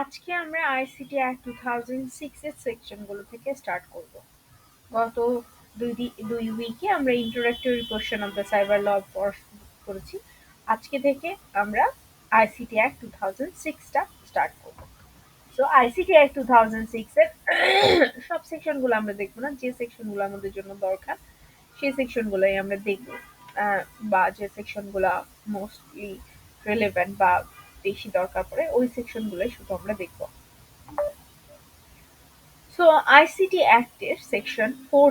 আজকে আমরা ICT act 2006 এর সেকশনগুলো থেকে স্টার্ট করব। গত দুই উইকে আমরা introductory portion of the cyber law করেছি। আজকে থেকে আমরা আইসিটি অ্যাক্ট 2006টা স্টার্ট করব। সো আইসিটি অ্যাক্ট 2006 এর সব সেকশনগুলো আমরা দেখবো না, যে সেকশনগুলো আমাদের জন্য দরকার সেই সেকশনগুলোই আমরা দেখব। বা যে সেকশনগুলো মোস্টলি রিলেভেন্ট বা বেশি দরকার পড়ে ওই সেকশনগুলোই শুধু আমরা দেখব। সো আইসিটি অ্যাক্টের সেকশন 4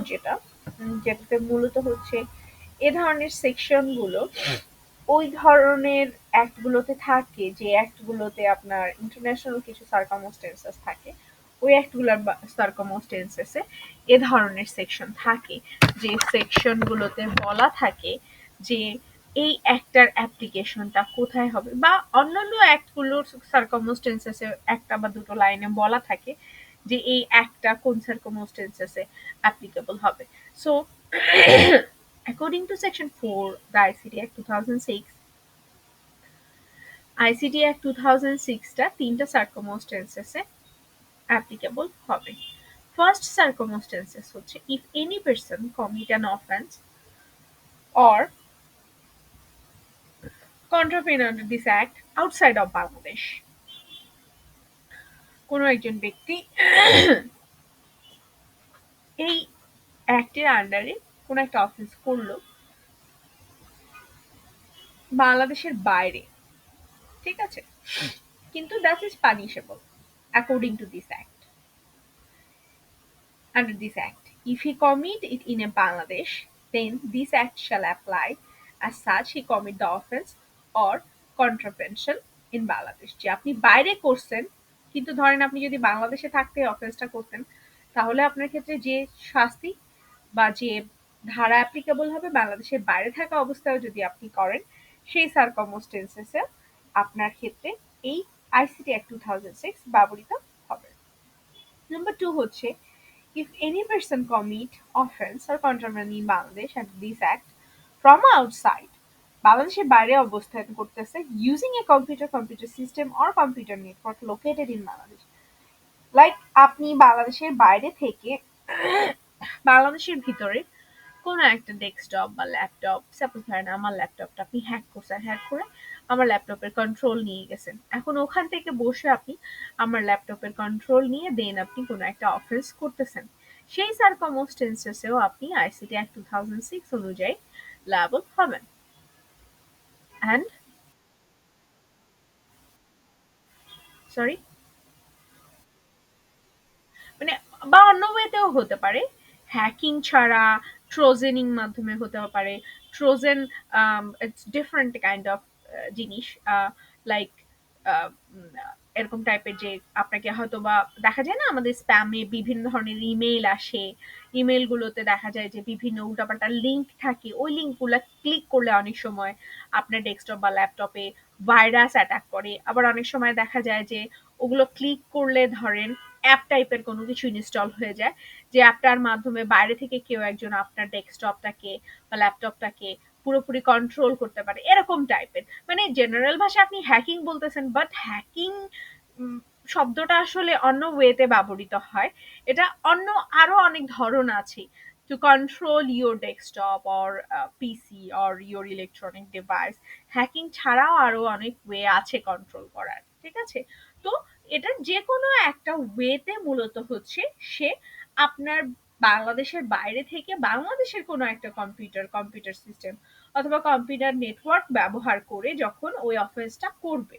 যেটাতে মূলত হচ্ছে এ ধরনের সেকশনগুলো ওই ধরনের অ্যাক্টগুলোতে থাকে যে অ্যাক্টগুলোতে আপনার ইন্টারন্যাশনাল কিছু সার্কামস্টেন্সেস থাকে। ওই অ্যাক্টগুলোর সার্কামস্টেন্সেসে এ ধরনের সেকশন থাকে, যে সেকশনগুলোতে বলা থাকে যে এই অ্যাক্টটার অ্যাপ্লিকেশনটা কোথায় হবে, বা অন্যান্য অ্যাক্টগুলোর সার্কামস্টেন্সেসে একটা বা দুটো লাইনে বলা থাকে যে এই অ্যাক্টটা কোন সার্কামস্টেন্সেসে অ্যাপ্লিকেবল হবে। So according to section 4 the ICT Act 2006, ICT Act 2006 টা তিনটা সার্কামস্টেন্সেসে অ্যাপ্লিকেবল হবে। ফার্স্ট সার্কামস্টেন্সেস হচ্ছে if any person commit an offense or contravene under this act outside of Bangladesh। কোনো একজন ব্যক্তি এই অ্যাক্টের আন্ডারে কোন একটা অফেন্স করলো বাংলাদেশের বাইরে, ঠিক আছে, কিন্তু that is punishable according to this act. Under this act, if he commit it in a Bangladesh, then this act shall apply. As such, he commit the offense or contravention in Bangladesh। যে আপনি বাইরে করছেন, কিন্তু ধরেন আপনি যদি বাংলাদেশে থাকতে অফেন্সটা করতেন, তাহলে আপনার ক্ষেত্রে যে শাস্তি বা যে ধারা অ্যাপ্লিকেবল হবে বাংলাদেশের বাইরে থাকা অবস্থায় যদি আপনি করেন, সেই সার্কামস্টেন্সেসে আপনার ক্ষেত্রে এই আইসিটি অ্যাক্ট 2006 ব্যবহৃত হবে। নাম্বার 2 হচ্ছে if any person commit offense or contravention in Bangladesh under this act from outside, বাংলাদেশের বাইরে অবস্থান করতেছে using a computer system or computer network located in Bangladesh, like আপনি বাংলাদেশের বাইরে থেকে বাংলাদেশের ভিতরে কোনো একটা ডেস্কটপ বা ল্যাপটপ, সাপোজ ধরেন আমার ল্যাপটপটা আপনি হ্যাক করছেন, হ্যাক করে আমার ল্যাপটপের কন্ট্রোল নিয়ে গেছেন। এখন ওখান থেকে বসে আপনি আমার ল্যাপটপের কন্ট্রোল নিয়ে দেন আপনি কোনো একটা অফেন্স করতেছেন, সেই সার্কামস্টেন্সেসেও আপনি আইসিটি অ্যাক্ট 2006 অনুযায়ী লায়াবল হবেন। অ্যান্ড সরি, মানে বা অন্য ওয়েতেও হতে পারে, হ্যাকিং ছাড়া ট্রোজেনিং মাধ্যমে হতে পারে। Trojan it's different kind of জিনিস, লাইক এরকম টাইপের যে আপনাকে হয়তো বা দেখা যায় না আমাদের স্প্যামে বিভিন্ন ধরনের ইমেইল আসে, ইমেইলগুলোতে দেখা যায় যে বিভিন্ন উল্টাপাল্টা লিঙ্ক থাকে, ওই লিঙ্কগুলো ক্লিক করলে অনেক সময় আপনার ডেস্কটপ বা ল্যাপটপে ভাইরাস অ্যাটাক করে। আবার অনেক সময় দেখা যায় যে ওগুলো ক্লিক করলে ধরেন অ্যাপ টাইপের কোনো কিছু ইনস্টল হয়ে যায়, যে অ্যাপটার মাধ্যমে বাইরে থেকে কেউ একজন আপনার ডেস্কটপটাকে বা ল্যাপটপটাকে পুরোপুরি কন্ট্রোল করতে পারে, এরকম টাইপের। মানে জেনারেল ভাষা আপনি হ্যাকিং বলতেছেন, বাট হ্যাকিং শব্দটা আসলে অন্য ওয়েতে ব্যবহৃত হয়। এটা অন্য আরো অনেক ধরন আছে to control your desktop or PC or your electronic device। Hacking ছাড়াও আরো অনেক ওয়ে আছে কন্ট্রোল করার, ঠিক আছে। তো এটা যে কোনো একটা ওয়েতে মূলত হচ্ছে সে আপনার বাংলাদেশের বাইরে থেকে বাংলাদেশের কোনো একটা কম্পিউটার সিস্টেম অথবা কম্পিউটার নেটওয়ার্ক ব্যবহার করে যখন ওই অফেন্সটা করবে,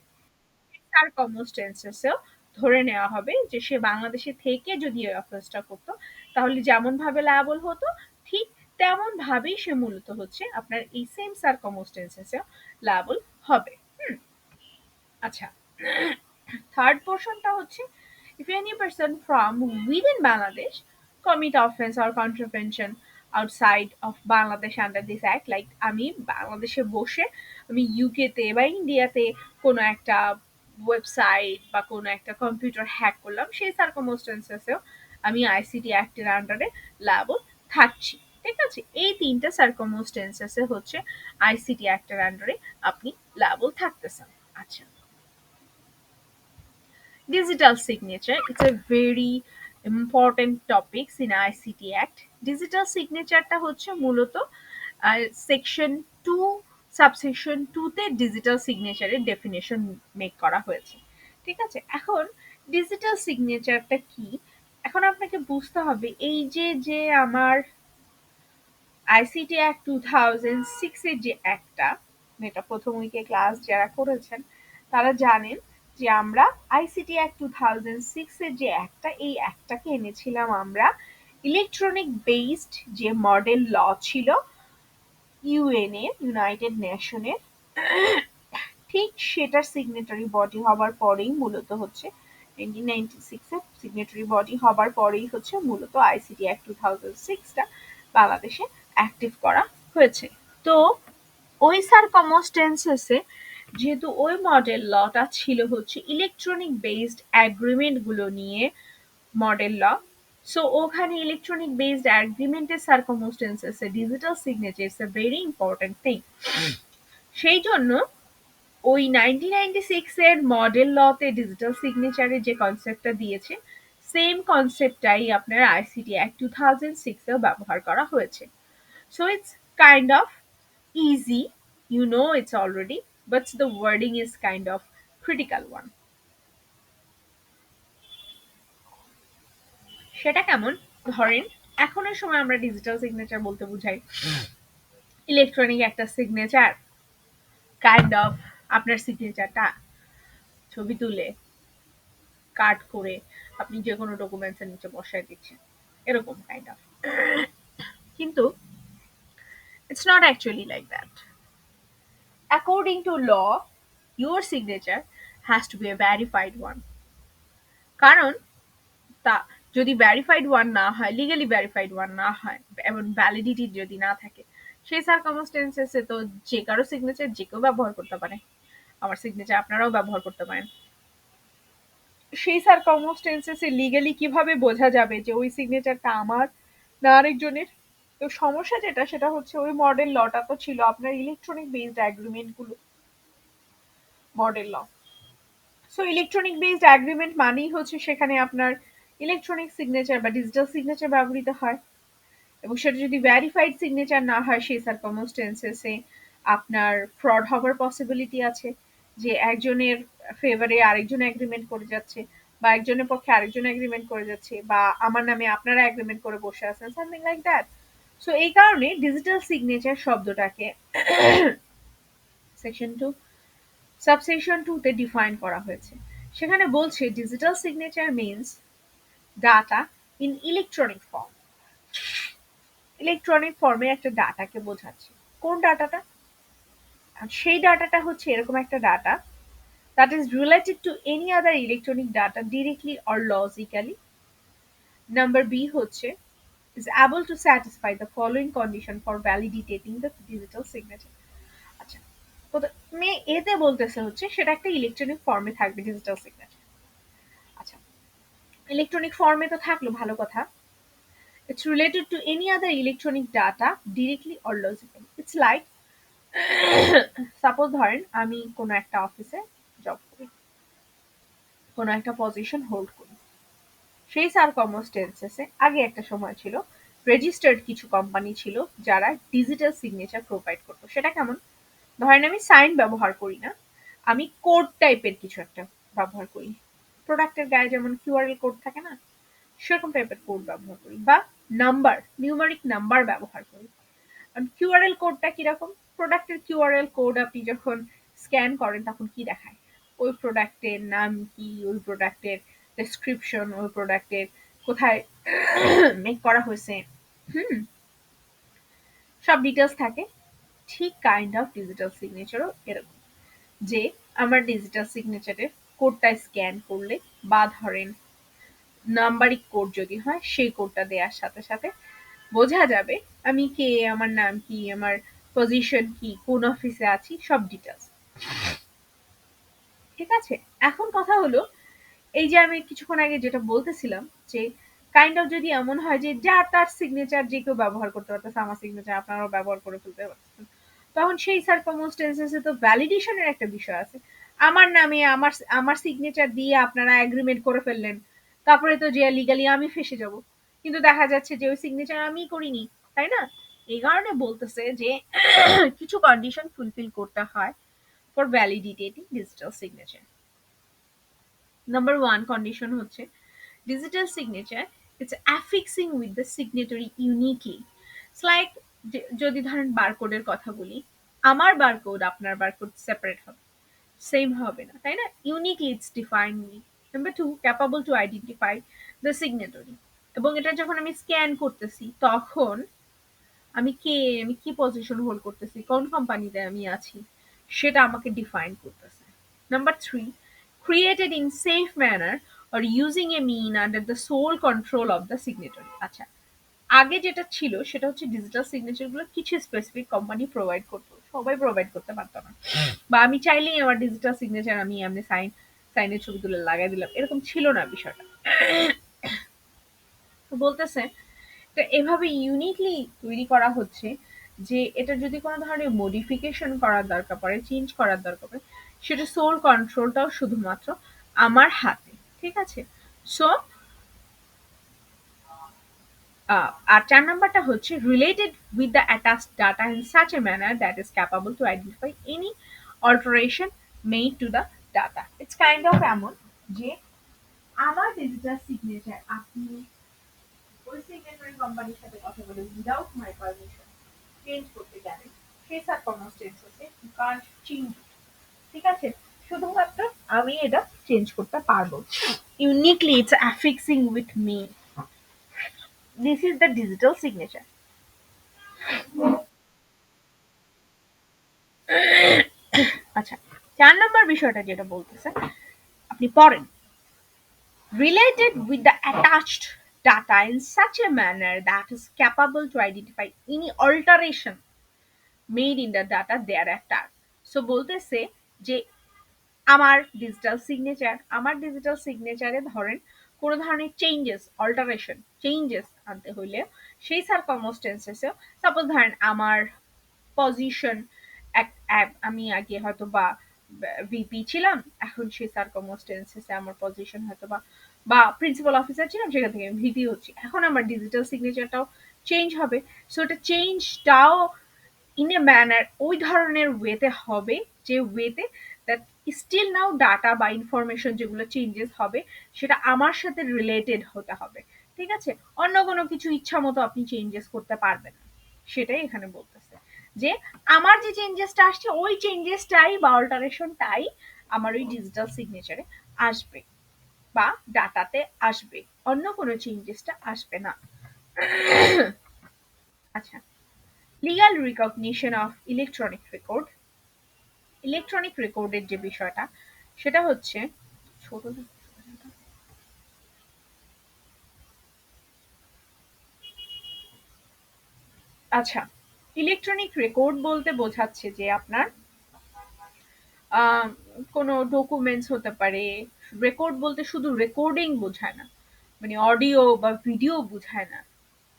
সার্কামস্টেন্সেসেও ধরে নেওয়া হবে যে সে বাংলাদেশে থেকে যদি ওই অফেন্সটা করতো, তাহলে যেমন ভাবে লায়াবল হতো ঠিক তেমন ভাবেই সে মূলত হচ্ছে আপনার এই সেম সার্কামস্টেন্সেসেও লায়াবল হবে। আচ্ছা, থার্ড পোর্শনটা হচ্ছে if any person from within Bangladesh commit offense or contravention outside of Bangladesh under this act, like আমি বাংলাদেশে বসে আমি ইউকেতে বা ইন্ডিয়াতে কোনো একটা ওয়েবসাইট বা কোনো একটা কম্পিউটার হ্যাক করলাম, সেই সার্কামস্টেন্সেসেও আমি আইসিটি অ্যাক্টের আন্ডারে লায়াবল থাকছি, ঠিক আছে। এই তিনটা সার্কামস্টেন্সেসে হচ্ছে আইসিটি অ্যাক্টের আন্ডারে আপনি লায়াবল থাকতেছেন। আচ্ছা, Digital signature, it's a very important topics in ICT Act. Digital সিগনেচারটা হচ্ছে মূলত সেকশন 2 সাবসেকশন 2 তে ডিজিটাল সিগনেচারের ডেফিনেশন মেক করা হয়েছে। ঠিক আছে, এখন ডিজিটাল সিগনেচারটা কি, এখন আপনাকে বুঝতে হবে এই যে যে আমার আইসিটি অ্যাক্ট 2006 এর যে অ্যাক্টটা, এটা প্রথম উইকে ক্লাস যারা করেছেন তারা জানেন যে আমরা আইসিটি অ্যাক্ট 2006 এর যে অ্যাক্টটা, এই অ্যাক্টটাকে এনেছিলাম আমরা ইলেকট্রনিক বেসড যে মডেল ল ছিল ইউএনএ, ইউনাইটেড নেশনের, ঠিক সেটার সিগনেটারি বডি হবার পরেই মূলত হচ্ছে 1996 এর সিগনেটারি বডি হবার পরেই হচ্ছে মূলত আইসিটি অ্যাক্ট 2006টা বাংলাদেশে অ্যাক্টিভ করা হয়েছে। তো ওই সারকমস্টেন্সেসে যেহেতু ওই মডেল লটা ছিল হচ্ছে ইলেকট্রনিক বেসড অ্যাগ্রিমেন্ট গুলো নিয়ে মডেল ল, সো ওখানে ইলেকট্রনিক বেসড অ্যাগ্রিমেন্টের সারকমস্টেন্সেসে digital signature is a very important thing. সেই জন্য ওই 1996 এর মডেল লতে ডিজিটাল সিগনেচারের যে কনসেপ্টটা দিয়েছে, সেম কনসেপ্টটাই আপনার আইসিটি অ্যাক্ট 2006 এও ব্যবহার করা হয়েছে। So it's kind of easy, you know it's already, but the wording is kind of critical one. সেটা কেমন, ধরেন এখনের সময় আমরা ডিজিটাল সিগনেচার বলতে বুঝাই ইলেকট্রনিক একটা সিগনেচার, কাইন্ড অফ আপনার সিগনেচারটা ছবি তুলে কাট করে আপনি যে কোনো ডকুমেন্টসের নিচে বসায় দিচ্ছেন, এরকম কাইন্ড অফ। কিন্তু it's not actually like that. According to law, your signature has to be a verified one. কারণ তা যদি ভেরিফাইড ওয়ান না হয়, লিগালি ভেরিফাইড ওয়ান না হয় এবং ভ্যালিডিটি যদি না থাকে, সেই সার্কামস্টেন্সেসে তো যে কারো সিগনেচার যে কেউ ব্যবহার করতে পারে, আমার সিগনেচার আপনারাও ব্যবহার করতে পারেন। সেই সার্কামস্টেন্সেসে লিগালি কিভাবে বোঝা যাবে যে ওই সিগনেচারটা আমার না আরেকজনের? তো সমস্যা যেটা সেটা হচ্ছে ওই মডেল লটা তো ছিল আপনার ইলেকট্রনিক বেসড অ্যাগ্রিমেন্ট গুলো model law. So electronic based agreement মানেই হচ্ছে সেখানে আপনার ইলেকট্রনিক সিগনেচার বা ডিজিটাল সিগনেচার ব্যবহৃত হয়, এবং সেটা যদি ভ্যারিফাইড সিগনেচার না হয় সেই সার্কামস্টেন্সেসে আপনার ফ্রড হওয়ার পসিবিলিটি আছে, যে একজনের ফেভারে আরেকজন এগ্রিমেন্ট করে যাচ্ছে, বা একজনের পক্ষে আরেকজন এগ্রিমেন্ট করে যাচ্ছে, বা আমার নামে আপনারা এগ্রিমেন্ট করে বসে আছেন, সামথিং লাইক দ্যাট। সো এই কারণে ডিজিটাল সিগনেচার শব্দটাকে সেকশন 2 সাবসেকশন 2 তে ডিফাইন করা হয়েছে। সেখানে বলছে digital signature means data in electronic form. Electronic ফর্মে একটা ডাটাকে বোঝাচ্ছে। কোন ডাটাটা? সেই ডাটাটা হচ্ছে এরকম একটা data that is related to any other electronic data directly or logically. Number B হচ্ছে is able to satisfy the following condition for validating the digital signature. আচ্ছা, প্রথমে এতে বলতেছে হচ্ছে সেটা একটা ইলেকট্রনিক ফর্মে থাকবে ডিজিটাল সিগনেচার। আচ্ছা, ইলেকট্রনিক ফর্মে তো থাকলো, ভালো কথা। It's related to any other electronic data directly or logically. It's like suppose ধরেন আমি কোনো একটা অফিসে জব করি, কোনো একটা পজিশন হোল্ড করি। সেই সার্কামস্টেন্সেসে আগে একটা সময় ছিল রেজিস্টার্ড কিছু কোম্পানি ছিল যারা ডিজিটাল সিগনেচার প্রোভাইড করতো। সেটা কেমন? ধরেন আমি সাইন ব্যবহার করি না, আমি কোড টাইপের কিছু একটা ব্যবহার করি। প্রোডাক্টের গায়ে যেমন কিউআরএল কোড থাকে না, সেরকম টাইপের কোড ব্যবহার করি, বা নাম্বার, নিউমারিক নাম্বার ব্যবহার করি। কিউআরএল কোডটা কিরকম? প্রোডাক্টের কিউআরএল কোড আপনি যখন স্ক্যান করেন তখন কি দেখায়? ওই প্রোডাক্টের নাম কি, ওই প্রোডাক্টের ডেসক্রিপশন, ওই প্রোডাক্টের কোথায় মেক করা হয়েছে, হুম, সব ডিটেলস থাকে। ঠিক কাইন্ড অফ ডিজিটাল সিগনেচারও এরকম, যে আমার ডিজিটাল সিগনেচারের কোডটা স্ক্যান করলে, বা ধরেন নাম্বারিক কোড যদি হয়, সেই কোডটা দেওয়ার সাথে সাথে বোঝা যাবে আমি কে, আমার নাম কি, আমার পজিশন কি, কোন অফিসে আছি, সব ডিটেলস। ঠিক আছে, এখন কথা হলো এই যে আমি কিছুক্ষণ আগে যেটা বলতেছিলাম যে কাইন্ড অফ যদি এমন হয় যে যার তার সিগনেচার যে কেউ ব্যবহার করতে পারতেছে, আমার সিগনেচার আপনারাও ব্যবহার করে ফেলতে পারতেছেন, তখন সেই সার্কামস্টেন্সেসে তো ভ্যালিডেশনের একটা বিষয় আছে। আমার নামে আমার আমার সিগনেচার দিয়ে আপনারা এগ্রিমেন্ট করে ফেললেন, তারপরে তো যে লিগালি আমি ফেসে যাব, কিন্তু দেখা যাচ্ছে যে ওই সিগনেচার আমি করিনি, তাই না? এই কারণে বলতেছে যে কিছু কন্ডিশন ফুলফিল করতে হয় for validating digital signature. Number one condition হচ্ছে digital signature it's affixing with the signatory uniquely. It's like যদি ধরেন বারকোডের কথা বলি, আমার বারকোড আপনার বারকোড সেপারেট হবে, সেম হবে না, তাই না? Uniquely it's definitely. Number two, capable to identify the signatory, এবং এটা যখন আমি স্ক্যান করতেছি তখন আমি কে, আমি কি পজিশন হোল্ড করতেছি, কোন কোম্পানিতে আমি আছি, সেটা আমাকে ডিফাইন করতেছে। Number three, created in safe manner or using a mean under the sole control of the signatory. আচ্ছা, আগে যেটা ছিল সেটা হচ্ছে ডিজিটাল সিগনেচার গুলো কিছু স্পেসিফিক কোম্পানি প্রোভাইড করতো, সবাই প্রোভাইড করতে পারতো না, বা আমি চাইলেই আমার ডিজিটাল সিগনেচার আমি এমনি সাইনের ছবি তুলে লাগাই দিলাম, এরকম ছিল না বিষয়টা। তো বলতেছে তো এভাবে ইউনিকলি তৈরি করা হচ্ছে যে এটা যদি কোনো ধরনের মডিফিকেশন করার দরকার পড়ে, চেঞ্জ করার দরকার পড়ে, সেটা সোল কন্ট্রোলটাও শুধুমাত্র আমার হাতে। ঠিক আছে? সো আর চার নাম্বারটা হচ্ছে related with the attached data in such a manner that is capable to identify any alteration made to the data. It's kind of এমন যে আমার ডিজিটাল সিগনেচার আপনি ওই সিগনেচারি কোম্পানির সাথে কথা বলে উইদাউট মাই পারমিশন চেঞ্জ করতে জানেন, সেই সার্কামস্টেন্সেসে ইউ কান্ট চেঞ্জ। ঠিক আছে? শুধুমাত্র আমি এটা চেঞ্জ করতে পারবো। Uniquely it's affixing with me. This is the digital signature. আচ্ছা, ৪ নম্বর বিষয়টা যেটা বলতেছে, আপনি পড়েন। Related with the attached data in such a manner that is capable to identify any alteration made in the data thereafter. So বলতেছে যে আমার digital সিগনেচারে ধরেন কোনো ধরনের চেঞ্জেস আনতে হইলে সেই সার্কামস্টেন্সেসে, সাপোজ ধরেন আমার পজিশন, আমি আগে হয়তো বা ভিপি ছিলাম, এখন সেই সার্কামস্টেন্সেসে আমার পজিশন হয়তো বা বা প্রিন্সিপাল অফিসার ছিলাম, সেখান থেকে ভিপি হচ্ছি, এখন আমার ডিজিটাল সিগনেচারটাও চেঞ্জ হবে। সো এটা চেঞ্জটাও ইন এ ম্যানার ওই ধরনের ওয়েতে হবে যে ওয়েতে দ্যাট স্টিল নাও ডাটা বা ইনফরমেশন যেগুলো চেঞ্জেস হবে সেটা আমার সাথে রিলেটেড হতে হবে। ঠিক আছে? অন্য কোনো কিছু ইচ্ছা মতো আপনি চেঞ্জেস করতে পারবেন না, সেটাই এখানে বলতেছে যে আমার যে চেঞ্জেসটা আসছে ওই চেঞ্জেসটাই বা অল্টারেশনটাই আমার ওই ডিজিটাল সিগনেচারে আসবে বা ডাটাতে আসবে, অন্য কোনো চেঞ্জেসটা আসবে না। আচ্ছা, লিগ্যাল রিকগনিশন অফ ইলেকট্রনিক রেকর্ডের যে বিষয়টা সেটা হচ্ছে ছোট। আচ্ছা, ইলেকট্রনিক রেকর্ড বলতে বোঝাচ্ছে যে আপনার আহ, কোনো ডকুমেন্টস হতে পারে। রেকর্ড বলতে শুধু রেকর্ডিং বোঝায় না, মানে অডিও বা ভিডিও বোঝায় না,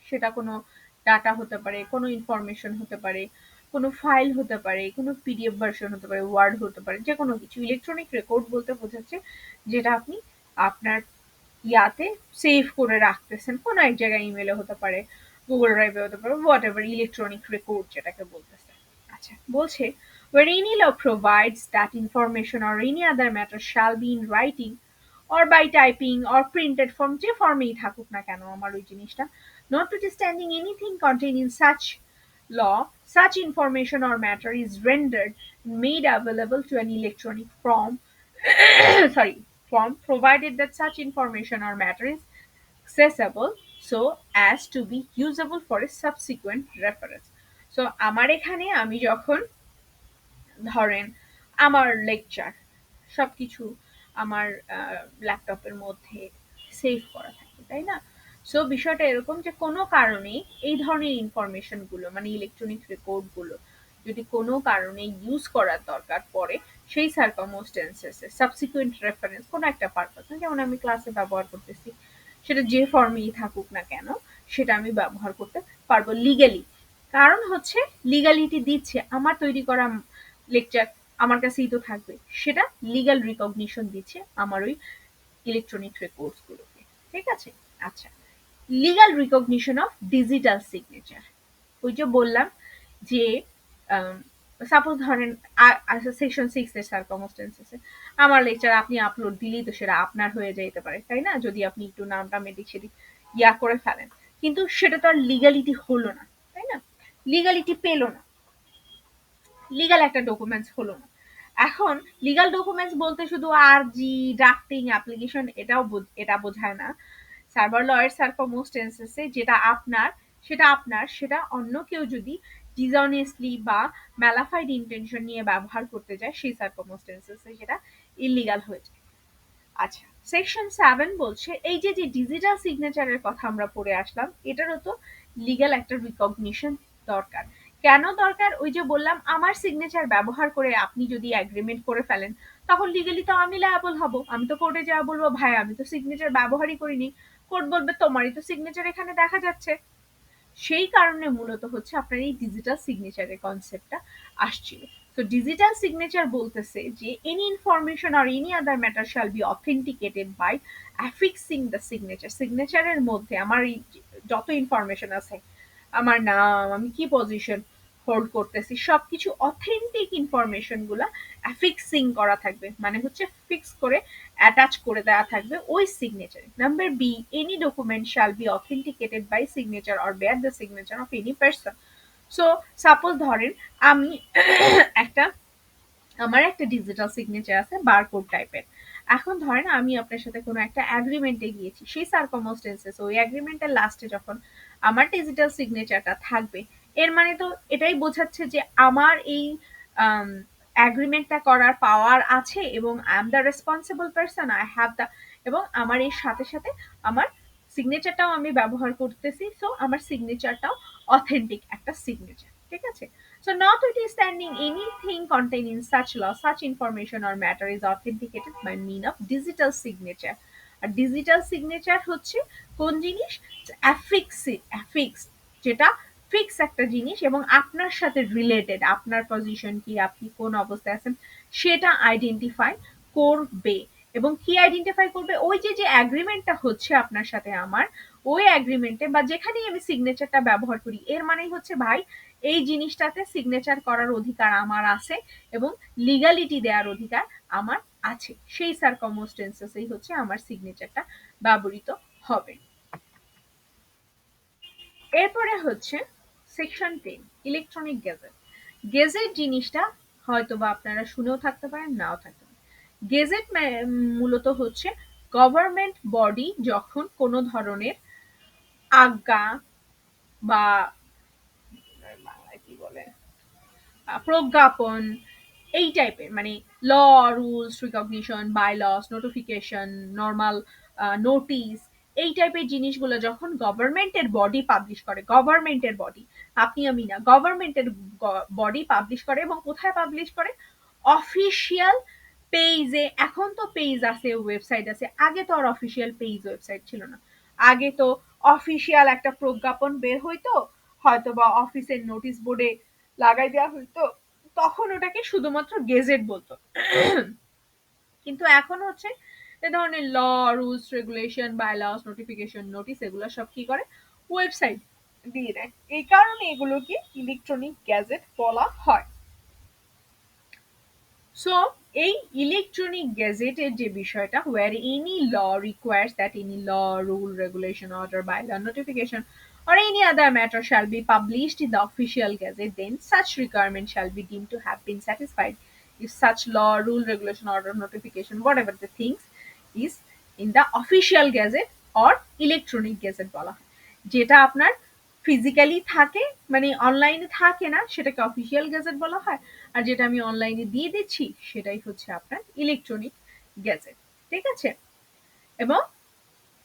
সেটা কোনো ডাটা হতে পারে, কোনো ইনফরমেশন হতে পারে, কোনো ফাইল হতে পারে, কোনো পিডিএফ ভার্সন হতে পারে, ওয়ার্ড হতে পারে, যে কোনো কিছু। ইলেকট্রনিক রেকর্ড বলতে বোঝাচ্ছে যেটা আপনি আপনার ইয়াতে সেভ করে রাখতেছেন, কোনো এক জায়গায় ইমেলে হতে পারে, গুগল ড্রাইভে হতে পারে, হোয়াট এভার ইলেকট্রনিক রেকর্ড যেটাকে বলতেছে। আচ্ছা, বলছে where any law provides that information or any other matter shall be in writing or by typing or printed form, যে ফর্মেই থাকুক না কেন আমার ওই জিনিসটা, notwithstanding anything contained in such law, such information or matter is rendered made available to an electronic form sorry form, provided that such information or matter is accessible so as to be usable for a subsequent reference. So আমার এখানে আমি যখন ধরেন আমার lecture সবকিছু আমার ল্যাপটপের মধ্যে সেভ করা থাকে, তাই না? সো বিষয়টা এরকম যে কোনো কারণে এই ধরনের ইনফরমেশন গুলো মানে ইলেকট্রনিক রেকর্ড গুলো যদি কোনো কারণে ইউজ করার দরকার পড়ে, সেই সার্কামস্টেন্সেসে সাবসিকুয়েন্ট রেফারেন্স কোনো একটা পারপাস, যেমন আমি ক্লাসে ব্যবহার করতেছি, সেটা যে ফর্মেই থাকুক না কেন সেটা আমি ব্যবহার করতে পারবো লিগ্যালি। কারণ হচ্ছে লিগ্যালিটি দিচ্ছে আমার তৈরি করা লেকচার আমার কাছেই তো থাকবে। সেটা লিগ্যাল রিকগনিশন দিচ্ছে আমার ওই ইলেকট্রনিক রেকর্ডস গুলোকে। ঠিক আছে? আচ্ছা, legal recognition of digital signature. ওই যে বললাম যে সাপোজ ধরেন সেকশন 6 এর সার্কামস্টেন্সেসে আমার লেকচার আপনি আপলোড দিলেই তো সেটা আপনার হয়ে যেতে পারে, তাই না? যদি আপনি একটু নামটা এদিক সেদিক করে ফেলেন। কিন্তু সেটা তো আর লিগ্যালিটি হলো না, তাই না? লিগ্যালিটি পেল না, লিগ্যাল একটা ডকুমেন্টস হলো না। এখন লিগ্যাল ডকুমেন্টস বলতে শুধু আরজি, ড্রাফটিং, অ্যাপ্লিকেশন এটা বোঝায় না। সার্ভার লয়ের সার্কামস্টেন্সেসে যেটা আপনার, সেটা অন্য কেউ যদি ডিসঅনেস্টলি বা ম্যালাফাইড ইন্টেনশন নিয়ে ব্যবহার করতে যায়, সেই সার্কামস্টেন্সেসে সেটা ইললিগাল হয়ে যায়। আচ্ছা, সেকশন 7 বলছে এই যে যে ডিজিটাল সিগনেচারের কথা আমরা পড়ে আসলাম, এটারও তো লিগ্যাল একটা রিকগনিশন দরকার। কেন দরকার? ওই যে বললাম আমার সিগনেচার ব্যবহার করে আপনি যদি এগ্রিমেন্ট করে ফেলেন, তখন লিগালি তো আমি লায়াবল হব। আমি তো কোর্টে যাওয়া বলবো ভাই আমি তো সিগনেচার ব্যবহারই করিনি। কোর্ট বলবে তোমারই তো সিগনেচার এখানে দেখা যাচ্ছে। সেই কারণে মূলত হচ্ছে আপনার এই ডিজিটাল সিগনেচারের কনসেপ্টটা আসছিল। তো ডিজিটাল সিগনেচার বলতেছে যে any information or any other matter shall be authenticated by affixing the signature. সিগনেচারের মধ্যে আমার এই যত ইনফরমেশন আছে, আমার নাম, আমি কি পজিশন হোল্ড করতেছি, সবকিছু অথেন্টিক ইনফরমেশন গুলা অ্যাফিক্সিং করা থাকবে, মানে হচ্ছে ফিক্স করে অ্যাটাচ করে দেওয়া থাকবে ওই সিগনেচারে। Number B, any document shall be authenticated by signature or bear the signature of any person. So suppose ধরেন আমি একটা আমার একটা ডিজিটাল সিগনেচার আছে বারকোড টাইপের। এখন ধরেন আমি আপনার সাথে কোনো একটা অ্যাগ্রিমেন্টে গিয়েছি, সেই সার্কামস্টেন্সেস ওই অ্যাগ্রিমেন্টের লাস্টে যখন আমার ডিজিটাল সিগনেচারটা থাকবে, এর মানে তো এটাই বোঝাচ্ছে যে আমার এই অ্যাগ্রিমেন্টটা করার পাওয়ার আছে এবং I am the responsible person, I have the, এবং আমার এর সাথে সাথে আমার সিগনেচারটাও আমি ব্যবহার করতেছি, সো আমার সিগনেচারটাও অথেন্টিক একটা সিগনেচার। ঠিক আছে? So notwithstanding anything contained in such law, such information or matter is authenticated by mean of digital signature. আর ডিজিটাল সিগনেচার হচ্ছে কোন জিনিস? অ্যাফিক্সড, যেটা ফিক্স একটা জিনিস এবং আপনার সাথে রিলেটেড, আপনার পজিশন কি, আপনি কোন অবস্থায় আছেন সেটা আইডেন্টিফাই করবে। এবং কি আইডেন্টিফাই করবে? ওই যে যে অ্যাগ্রিমেন্টটা হচ্ছে আপনার সাথে আমার, ওই অ্যাগ্রিমেন্টে বা যেখানেই আমি সিগনেচারটা ব্যবহার করি, এর মানেই হচ্ছে ভাই এই জিনিসটাতে সিগনেচার করার অধিকার আমার আছে এবং লিগালিটি দেওয়ার অধিকার আমার আছে। সেই সার্কামস্টেন্সেসেই হচ্ছে আমার সিগনেচারটা ব্যবহৃত হবে। এরপরে হচ্ছে সেকশন 10, ইলেকট্রনিক গেজেট। গেজেট জিনিসটা হয়তো বা আপনারা শুনেও থাকতে পারেন, নাও থাকতে পারেন। গেজেট মূলত হচ্ছে গভর্নমেন্ট বডি যখন কোনো ধরনের আজ্ঞা বা বাংলায় কি বলে, প্রজ্ঞাপন, এই টাইপের, মানে law, rules, recognition, bylaws, notification, normal notice, এই টাইপের জিনিসগুলো যখন গভর্নমেন্টের বডি পাবলিশ করে, গভর্নমেন্টের বডি, আপনি আমি না, গভর্নমেন্টের বডি পাবলিশ করে, এবং কোথায় পাবলিশ করে? অফিসিয়াল পেজে। এখন তো পেজ আছে, ওয়েবসাইট আছে, আগে তো আর অফিসিয়াল পেজ ওয়েবসাইট ছিল না। আগে তো অফিসিয়াল একটা প্রজ্ঞাপন বের হইতো, হয়তো বা অফিসের নোটিশ বোর্ডে লাগাই দেওয়া হইতো, তখন ওটাকে শুধুমাত্র গেজেট বলতো। কিন্তু এখন হচ্ছে এ ধরনের law, rules, regulation, bylaws, notification, notice, এগুলো সব কি করে? ওয়েবসাইট দিয়ে দেয়। এই কারণে এগুলোকে ইলেকট্রনিক গ্যাজেট বলা হয়। সো এই ইলেকট্রনিক গেজেটের যে বিষয়টা, where any law requires that any law, rule, regulation, order, bylaw, notification or any other matter shall be published in the official gazette, then such requirement shall be deemed to have been satisfied if such law, rule, regulation, order, notification, whatever the things is in the official gazette or electronic gazette বলা হয়। যেটা আপনার physically থাকে, মানে অনলাইনে থাকে না, সেটাকে অফিসিয়াল গেজেট বলা হয়। আর যেটা আমি অনলাইনে দিয়ে দিচ্ছি সেটাই হচ্ছে আপনার ইলেকট্রনিক গেজেট। ঠিক আছে? এবং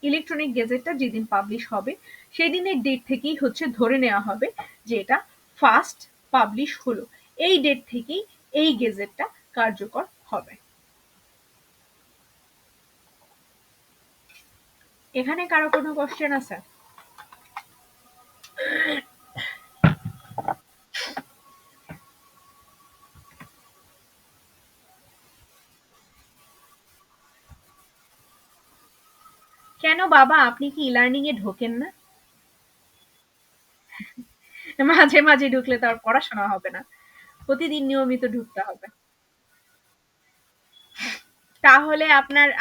ইলেকট্রনিক গেজেটটা যেদিন পাবলিশ হবে সেই দিনের ডেট থেকেই হচ্ছে ধরে নেওয়া হবে যে এটা ফার্স্ট পাবলিশ হলো, এই ডেট থেকেই এই গেজেটটা কার্যকর হবে। এখানে কারো কোনো কোশ্চেন আছে? কেন বাবা, আপনি কি ই-লার্নিং এ ঢোকেন না? মাঝে মাঝে ঢুকলে তো আর পড়াশোনা হবে না, প্রতিদিন নিয়মিত ঢুকতে হবে। তাহলে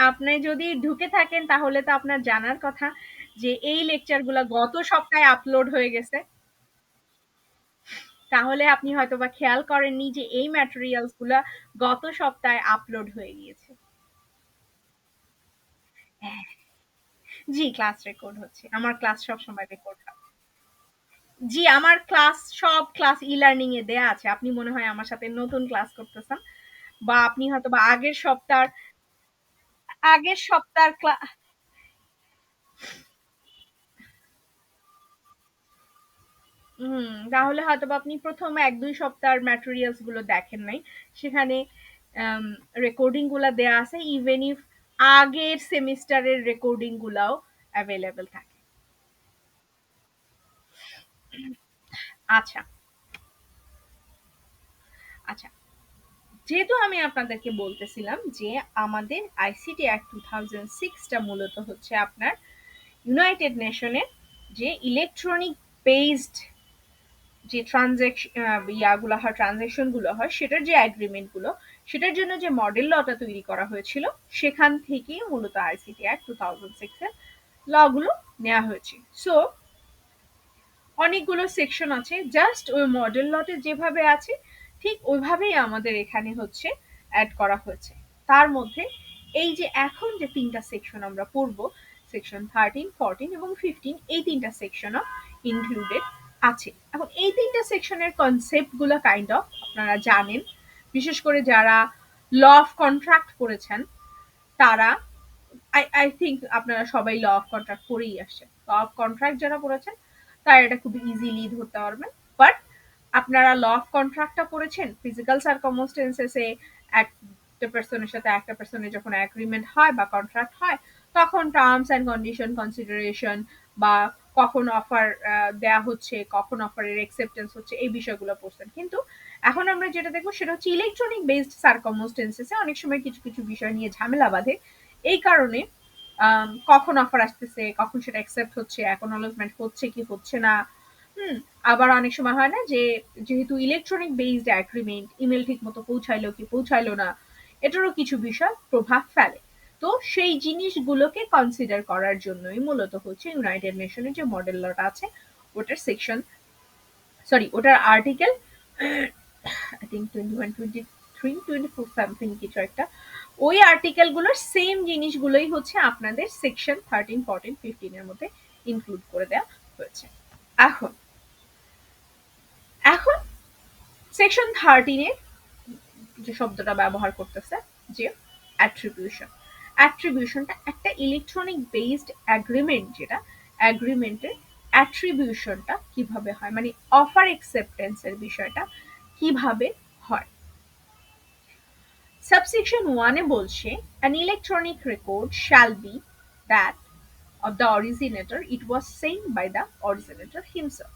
আপনি যদি ঢুকে থাকেন তাহলে তো আপনার জানার কথা যে এই লেকচার গুলা গত সপ্তাহে আপলোড হয়ে গেছে। তাহলে আপনি হয়তোবা খেয়াল করেননি যে এই ম্যাটেরিয়ালস গুলা গত সপ্তাহে আপলোড হয়ে গিয়েছে। হ্যাঁ, জি ক্লাস রেকর্ড হচ্ছে, আমার ক্লাস সব সময় রেকর্ড হয়। জি, আমার ক্লাস, সব ক্লাস ই-লার্নিং এ দেয়া আছে। আপনি মনে হয় আমার সাথে নতুন ক্লাস করতেছেন, বা আপনি হয়তোবা আগের সপ্তাহের তাহলে হয়তোবা আপনি প্রথম ১-২ সপ্তাহের ম্যাটেরিয়ালস গুলো দেখেন নাই। সেখানে রেকর্ডিং গুলা দেয়া আছে। ইভেন ইফ আগের সেমিস্টারের রেকর্ডিং গুলাও এভেইলেবল থাকে। আচ্ছা, আচ্ছা। যেহেতু আমি আপনাদেরকে বলতেছিলাম যে আমাদের আইসিটি অ্যাক্ট 2006 টা মূলত হচ্ছে আপনার ইউনাইটেড নেশনের যে ইলেকট্রনিক বেসড যে ইয়াগুলো হয়, ট্রানজাকশন গুলো হয়, সেটার যে এগ্রিমেন্ট গুলো, সেটার জন্য যে মডেল লটা তৈরি করা হয়েছিল, সেখান থেকেই মূলত আইসিটি অ্যাক্ট 2006 এর ল গুলো নেওয়া হয়েছে। সো অনেকগুলো সেকশন আছে, জাস্ট ওই মডেল লটে যেভাবে আছে ঠিক ওইভাবেই আমাদের এখানে হচ্ছে অ্যাড করা হয়েছে। তার মধ্যে এই যে এখন যে তিনটা সেকশন আমরা পড়বো, সেকশন 13, 14 এবং 15, এই তিনটা সেকশনও ইনক্লুডেড আছে। এখন এই তিনটা সেকশনের কনসেপ্ট গুলো কাইন্ড অফ আপনারা জানেন, বিশেষ করে যারা ল অফ কন্ট্রাক্ট করেছেন তারা, আই থিঙ্ক আপনারা সবাই ল অফ কন্ট্রাক্ট পড়েই আসছেন। ল অফ কন্ট্রাক্ট যারা পড়েছেন তারা এটা খুব ইজিলি ধরতে পারবেন। বাট আপনারা ল অফ কন্ট্রাক্টটা পড়েছেন ফিজিক্যাল সার্কামস্টেন্সেসে, একটা পার্সনের সাথে একটা পার্সনের যখন এগ্রিমেন্ট হয় বা কন্ট্রাক্ট হয়, তখন টার্মস অ্যান্ড কন্ডিশন কনসিডারেশন, বা কখন অফার দেয়া হচ্ছে, কখন অফারের অ্যাকসেপ্টেন্স হচ্ছে, এই বিষয়গুলো পড়ছেন। কিন্তু এখন আমরা যেটা দেখবো সেটা হচ্ছে ইলেকট্রনিক বেসড সার্কামস্টেন্সেসে অনেক সময় কিছু কিছু বিষয় নিয়ে ঝামেলা বাঁধে। এই কারণে কখন অফার আসতেছে, কখন সেটা অ্যাকসেপ্ট হচ্ছে, অ্যাকনলেজমেন্ট হচ্ছে কি হচ্ছে না। হুম আবার অনেক সময় হয় না যে, যেহেতু ইলেকট্রনিক বেসড এগ্রিমেন্ট, ইমেল ঠিক মতো পৌঁছাইলো কি পৌঁছাইলো না, এটারও কিছু বিষয় প্রভাব ফেলে। তো সেই জিনিসগুলোকে কনসিডার করার জন্যই মূলত হচ্ছে ইউনাইটেড নেশনের যে মডেল লটা আছে, ওটার সেকশন, সরি ওটার আর্টিকেল আই থিঙ্ক 21, 23, 24 সামথিং কিছু একটা, ওই আর্টিকেল গুলোর সেম জিনিসগুলোই হচ্ছে আপনাদের সেকশন 13, 14, 15 এর মধ্যে ইনক্লুড করে দেওয়া হয়েছে। এখন এখন সেকশন 13 এর যে শব্দটা ব্যবহার করতেছে, যে অ্যাট্রিবিউশন, অ্যাট্রিবিউশনটা একটা ইলেকট্রনিক বেসড এগ্রিমেন্ট, যেটা এগ্রিমেন্টের অ্যাট্রিবিউশনটা কিভাবে হয়, মানে অফার অ্যাকসেপ্টেন্সের বিষয়টা কিভাবে হয়। সাবসেকশন 1 এ বলছে, an electronic record shall be that of the originator, it was sent by the originator himself.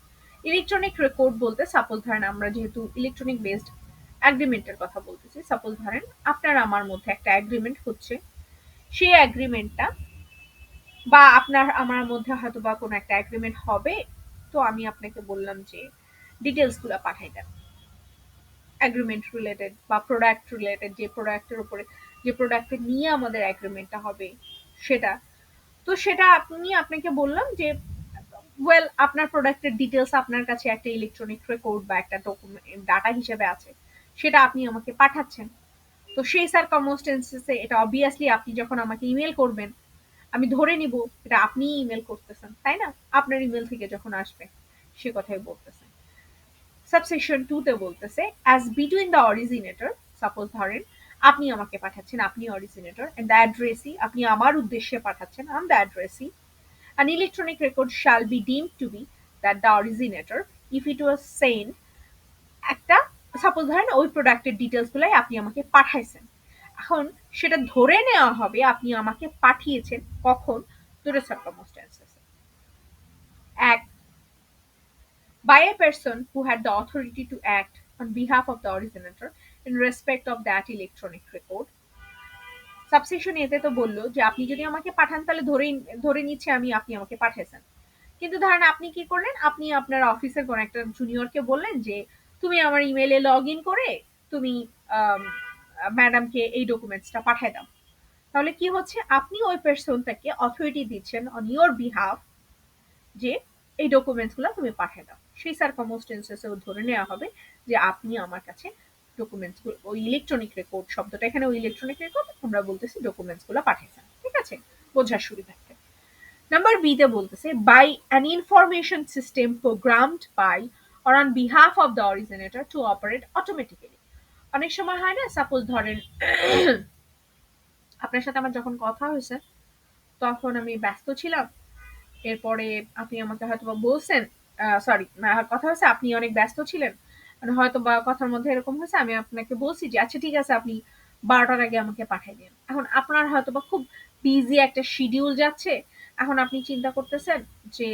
Electronic record বলতে সাপোজ ধরেন, আমরা যেহেতু ইলেকট্রনিক বেসড এগ্রিমেন্টের কথা বলতেছি, সাপোজ ধরেন আপনার আমার মধ্যে একটা এগ্রিমেন্ট হচ্ছে, সেই এগ্রিমেন্টটা, বা আপনার আমার মধ্যে হয়তো বা কোনো একটা এগ্রিমেন্ট হবে, তো আমি আপনাকে বললাম যে ডিটেলস গুলো পাঠাই দেন, এগ্রিমেন্ট রিলেটেড বা প্রোডাক্ট রিলেটেড, যে প্রোডাক্টের উপরে, যে প্রোডাক্টের নিয়ে আমাদের এগ্রিমেন্টটা হবে সেটা। তো সেটা আপনাকে বললাম যে, ওয়েল আপনার প্রোডাক্টের ডিটেলস আপনার কাছে একটা ইলেকট্রনিক রেকর্ড বা একটা ডকুমেন্ট ডাটা হিসেবে আছে, সেটা আপনি আমাকে পাঠাচ্ছেন। তো সেই সার্কামস্টেন্সেসে এটা অবভিয়াসলি আপনি যখন আমাকে ইমেল করবেন, আমি ধরে নিব এটা আপনিই ইমেল করতেছেন, তাই না? আপনার ইমেল থেকে যখন আসবে, সে কথাই বলতেছে। সাবসেকশন 2 তে বলতেছে, as between the originator, suppose ধরেন আপনি আমাকে পাঠাচ্ছেন, আপনি অরিজিনেটর, এন্ড দ্য অ্যাড্রেসি, আপনি আমার উদ্দেশ্যে পাঠাচ্ছেন, um the addressee, an electronic record shall be deemed to be that the originator if it was sent, একটা সাপোজ ধরেন ওই প্রোডাক্টের ডিটেলস গুলাই আপনি আমাকে পাঠাইছেন। এখন সেটা ধরে নেওয়া হবে আপনি আমাকে পাঠিয়েছেন কখন, দুটো সার্কামস্টেন্সেস। এক, by a person who had the authority to act on behalf of the originator in respect of that electronic record. Subsection এতে তো বললো যে আপনি যদি আমাকে পাঠান তাহলে ধরে নিচ্ছে আপনি আমাকে পাঠাইছেন। কিন্তু ধরেন আপনি কি করলেন, আপনি আপনার অফিসের কোন একটা জুনিয়রকে বললেন যে তুমি আমার ইমেলে লগ ইন করে তুমি ম্যাডামকে এই ডকুমেন্টসটা পাঠায় দাও। তাহলে কি হচ্ছে, আপনি ওই পার্সনটাকে অথরিটি দিচ্ছেন অন ইওর বিহাফ যে এই ডকুমেন্টস গুলো তুমি পাঠিয়ে দাও। সেই সার্কামস্টেন্সেসেও ধরে নেওয়া হবে যে আপনি আমার কাছে ডকুমেন্টস গুলো, ওই ইলেকট্রনিক রেকর্ড শব্দটা এখানে, ওই ইলেকট্রনিক রেকর্ড আমরা বলতেছি ডকুমেন্টস গুলো পাঠিয়েছেন। ঠিক আছে, বোঝার সুবিধার্থে। নাম্বার বি তে বলতেছে by an information system programmed by or on behalf of the originator to operate automatically। অনেক সময় হয় না, সাপোজ ধরেন আপনার সাথে আমার যখন কথা হয়েছে তখন আমি ব্যস্ত ছিলাম, এরপরে আপনি আমাকে হয়তো বা বলছেন, সরি, কথা হয়েছে আপনি অনেক ব্যস্ত ছিলেন, মানে হয়তো বা কথার মধ্যে এরকম হয়েছে, আমি আপনাকে বলছি যে আচ্ছা ঠিক আছে আপনি 12টার আগে আমাকে পাঠিয়ে দিন। এখন আপনার হয়তো বা খুব বিজি একটা শিডিউল যাচ্ছে, এখন আপনি চিন্তা করতেছেন যে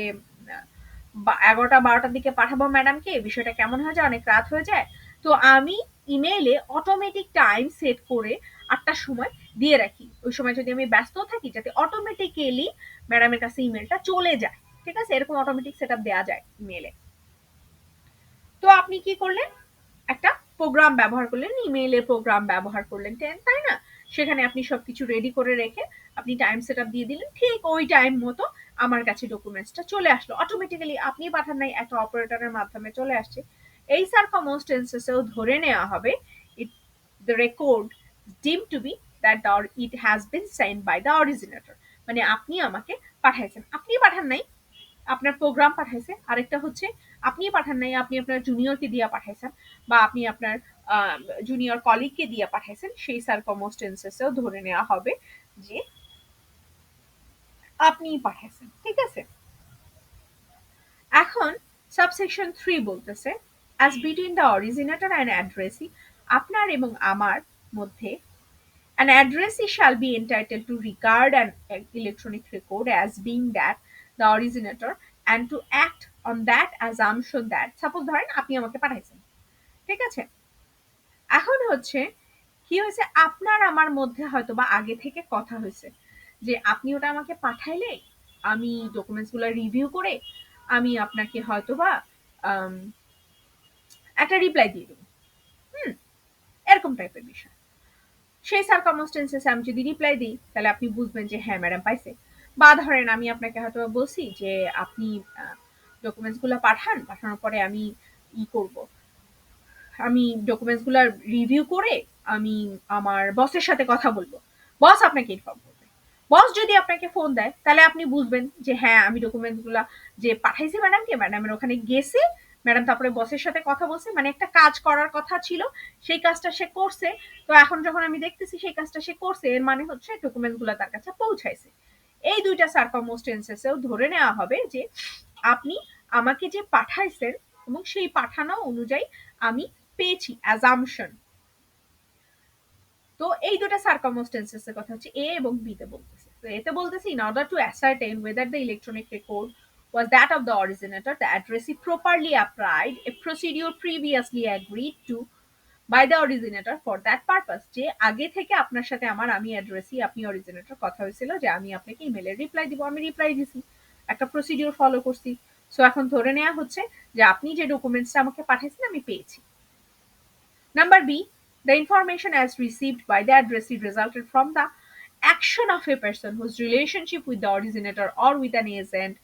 11টা 12টার দিকে পাঠাবো ম্যাডামকে, বিষয়টা কেমন হয়ে যায়, অনেক রাত হয়ে যায়। তো আমি ইমেইলে অটোমেটিক টাইম সেট করে 8টার সময় দিয়ে রাখি, ওই সময় যদি আমি ব্যস্ত থাকি যাতে অটোমেটিক্যালি ম্যাডামের কাছে ইমেলটা চলে যায়। ঠিক আছে, এরকম অটোমেটিক সেটআপ দেওয়া যায় ইমেলে। তো আপনি কি করলেন, একটা প্রোগ্রাম ব্যবহার করলেন, ইমেইলের প্রোগ্রাম ব্যবহার করলেন, তাই না? সেখানে আপনি সবকিছু রেডি করে রেখে আপনি টাইম সেটআপ দিয়ে দিলেন, ঠিক ওই টাইম মতো আমার কাছে ডকুমেন্টসটা চলে আসলো অটোমেটিক্যালি, আপনি পাঠান নাই, একটা অপারেটরের মাধ্যমে চলে আসছে। এই সার্কামস্টেন্সেসেও ধরে নেওয়া হবে it the record deem to be that it has been signed by the originator. মানে আপনি আমাকে পাঠাইছেন, আপনি পাঠান নাই, আপনার প্রোগ্রাম পাঠাইছে। আরেকটা হচ্ছে আপনি পাঠান নাই, আপনি আপনার জুনিয়রকে দিয়ে পাঠাইছেন, বা আপনি আপনার জুনিয়র কলিগকে দিয়ে পাঠাইছেন, সেই সার্কামস্টেন্সেসেও ধরে নেওয়া হবে যে আপনিই পাঠাইছেন। ঠিক আছে, এখন সাবসেকশন 3 বলতেছে as between the originator and addressee, আপনার এবং আমার মধ্যে an addressee shall be entitled to regard an electronic record as being that the originator and to act on that assumption that, suppose ধরেন আপনি আমাকে পাঠাইছেন, ঠিক আছে? এখন হচ্ছে কি হয়েছে, আপনার আমার মধ্যে হয়তো বা আগে থেকে কথা হয়েছে যে আপনি ওটা আমাকে পাঠাইলে আমি ডকুমেন্টস গুলো রিভিউ করে আমি আপনাকে হয়তো বা একটা রিপ্লাই দিয়ে দেবো। হুম, এরকম টাইপের বিষয়। সেই সার্কামস্টেন্সেসে আমি যদি রিপ্লাই দিই তাহলে আপনি বুঝবেন যে হ্যাঁ ম্যাডাম পাইছে। বা ধরেন আমি আপনাকে হয়তো বলছি যে আপনি ডকুমেন্টস গুলো পাঠান, পাঠানোর পরে আমি করব, আমি ডকুমেন্টস গুলা রিভিউ করে আমি আমার বসের সাথে কথা বলবো, বস আপনাকে ইনফর্ম করবে। বস যদি আপনাকে ফোন দেয় তাহলে আপনি বুঝবেন যে হ্যাঁ আমি ডকুমেন্টস গুলা যে পাঠাইছি ম্যাডামকে, ম্যাডামের ওখানে গেছে, ম্যাডাম তারপরে বসের সাথে কথা বলছে, মানে একটা কাজ করার কথা ছিল সেই কাজটা সে করছে। তো এখন যখন আমি দেখতেছি সেই কাজটা সে করছে, এর মানে হচ্ছে ডকুমেন্টস গুলা তার কাছে পৌঁছাইছে। এই দুইটা সার্কামস্টেন্সেসেও ধরে নেওয়া হবে যে আপনি আমাকে যে পাঠাইছেন এবং সেই পাঠানো অনুযায়ী আমি পেয়েছি, অ্যাজাম্পশন। তো এই দুটো সার্কামস্টেন্সেস এর কথা হচ্ছে এ এবং বি তে বলতেছে। তো এতে বলতেছে in order to ascertain whether the electronic record was that of the originator, the addressee properly applied a procedure previously agreed to by the originator for that purpose। যে আগে থেকে আপনার সাথে আমার, আমি অ্যাড্রেসি আপনি অরিজিনেটর, কথা হয়েছিল যে আমি আপনাকে ইমেলের রিপ্লাই দিব, আমি রিপ্লাই দিছি, একটা প্রসিডিউর ফলো করছি। সো এখন ধরে নেওয়া হচ্ছে যে আপনি যে ডকুমেন্টসটা আমাকে পাঠিয়েছেন আমি পেয়েছি। Number B, the information as received by the addressee resulted from the action of a person whose relationship with the originator or with an agent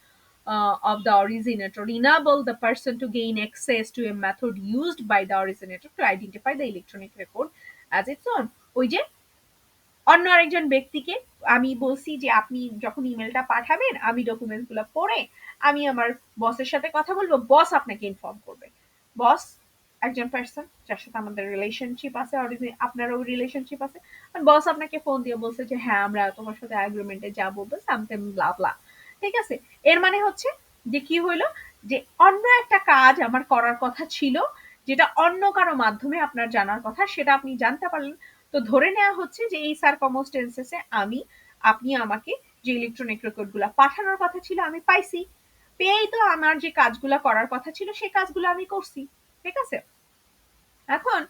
of the originator enable the person to gain access to a method used by the originator to identify the electronic record as its own। ওই যে অন্য আরেকজন ব্যক্তিকে আমি বলছি যে আপনি যখন ইমেলটা পাঠাবেন আমি ডকুমেন্টস গুলো পড়ে আমি আমার বসের সাথে কথা বলবো, বস আপনাকে ইনফর্ম করবে। বস একজন পার্সন যার সাথে আমাদের রিলেশনশিপ আছে, আপনারও রিলেশনশিপ আছে, বস আপনাকে ফোন দিয়ে বলছে যে হ্যাঁ আমরা তোমার সাথে এগ্রিমেন্টে যাবো, সামথিং ব্লা ব্লা। ঠিক আছে, এর মানে হচ্ছে যে কি হইলো, যে অন্য একটা কাজ আমার করার কথা ছিল যেটা অন্য কারো মাধ্যমে আপনার জানার কথা, সেটা আপনি জানতে পারলেন। তো ধরে নেওয়া হচ্ছে যে এই সার্কামস্টেন্সেসে আপনি আমাকে যে ইলেকট্রনিক রেকর্ড গুলা পাঠানোর কথা ছিল আমি পাইছি, পেয়েই তো আমার যে কাজগুলা করার কথা ছিল সেই কাজগুলো আমি করছি। ঠিক আছে, এখন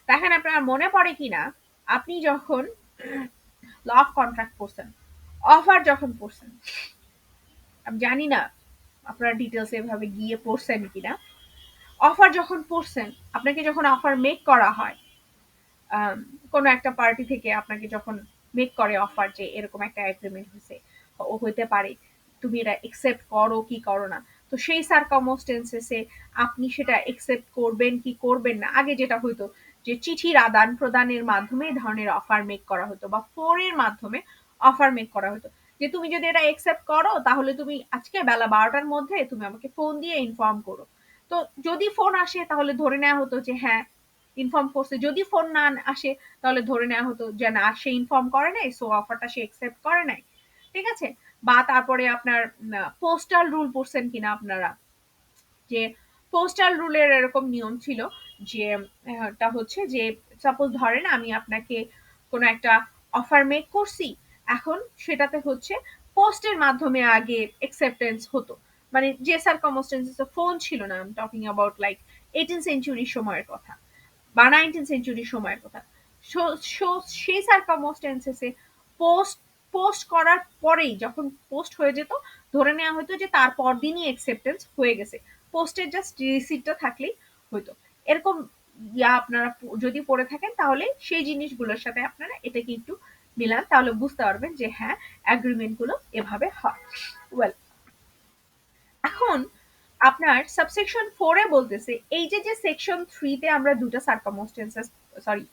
দেখেন আপনার মনে পড়ে কিনা, আপনি যখন ল অফ কন্ট্রাক্ট পড়ছেন, অফার যখন পড়ছেন, আমি জানি না আপনারা ডিটেলস এভাবে গিয়ে পড়ছেন কিনা, অফার যখন পড়ছেন, আপনাকে যখন অফার মেক করা হয়, আম, কোনো একটা পার্টি থেকে আপনাকে যখন মেক করে অফার যে এরকম একটা এগ্রিমেন্ট হয়েছে, ও হইতে পারে, তুমি এটা একসেপ্ট করো কি করো না, তো সেই সার্কামস্টেন্সেসে আপনি সেটা একসেপ্ট করবেন কি করবেন না। আগে যেটা হইতো যে চিঠির আদান প্রদানের মাধ্যমে এই ধরনের অফার মেক করা হতো, বা ফোনের মাধ্যমে অফার মেক করা হতো, যে তুমি যদি এটা একসেপ্ট করো তাহলে তুমি আজকে বেলা 12টার মধ্যে তুমি আমাকে ফোন দিয়ে ইনফর্ম করো। তো যদি ফোন আসে তাহলে ধরে নেওয়া হতো যে হ্যাঁ ইনফর্ম করছে, যদি ফোন না আসে তাহলে ধরে নেওয়া হতো যে না সে ইনফর্ম করে নাই, সো অফারটা সে একসেপ্ট করে নাই। ঠিক আছে। বা তারপরে আপনার পোস্টাল রুল পড়ছেন কিনা আপনারা, যে পোস্টাল রুলের এরকম নিয়ম ছিল যে টা হচ্ছে যে সাপোজ ধরেন আমি আপনাকে কোনো একটা অফার মেক করছি, এখন সেটাতে হচ্ছে পোস্টের মাধ্যমে আগে অ্যাকসেপ্টেন্স হতো, মানে যে সার্কামস্টেন্সেস ফোন ছিল না, I am talking about like 18th সেঞ্চুরির সময়ের কথা বা 19th সেঞ্চুরির সময়ের কথা। সেই সার্কামস্টেন্সেসে পোস্ট পোস্ট করার পরেই, যখন পোস্ট হয়ে যেত, ধরে নেওয়া হতো যে তার পরদিনই অ্যাকসেপ্টেন্স হয়ে গেছে, পোস্টের জাস্ট রিসিপ্টটা থাকলেই হইতো। এরকম আপনারা যদি পড়ে থাকেন তাহলে সেই জিনিসগুলোর সাথে আপনারা এটাকে একটু মিলান, তাহলে বুঝতে পারবেন যে হ্যাঁ অ্যাগ্রিমেন্ট গুলো এভাবে হয়। ওয়েল, এখন আপনার সাবসেকশন 4 এ বলতেছে এই যে যে সেকশন 3 তে আমরা দুটো সার্কামস্টেন্সেস, সরি,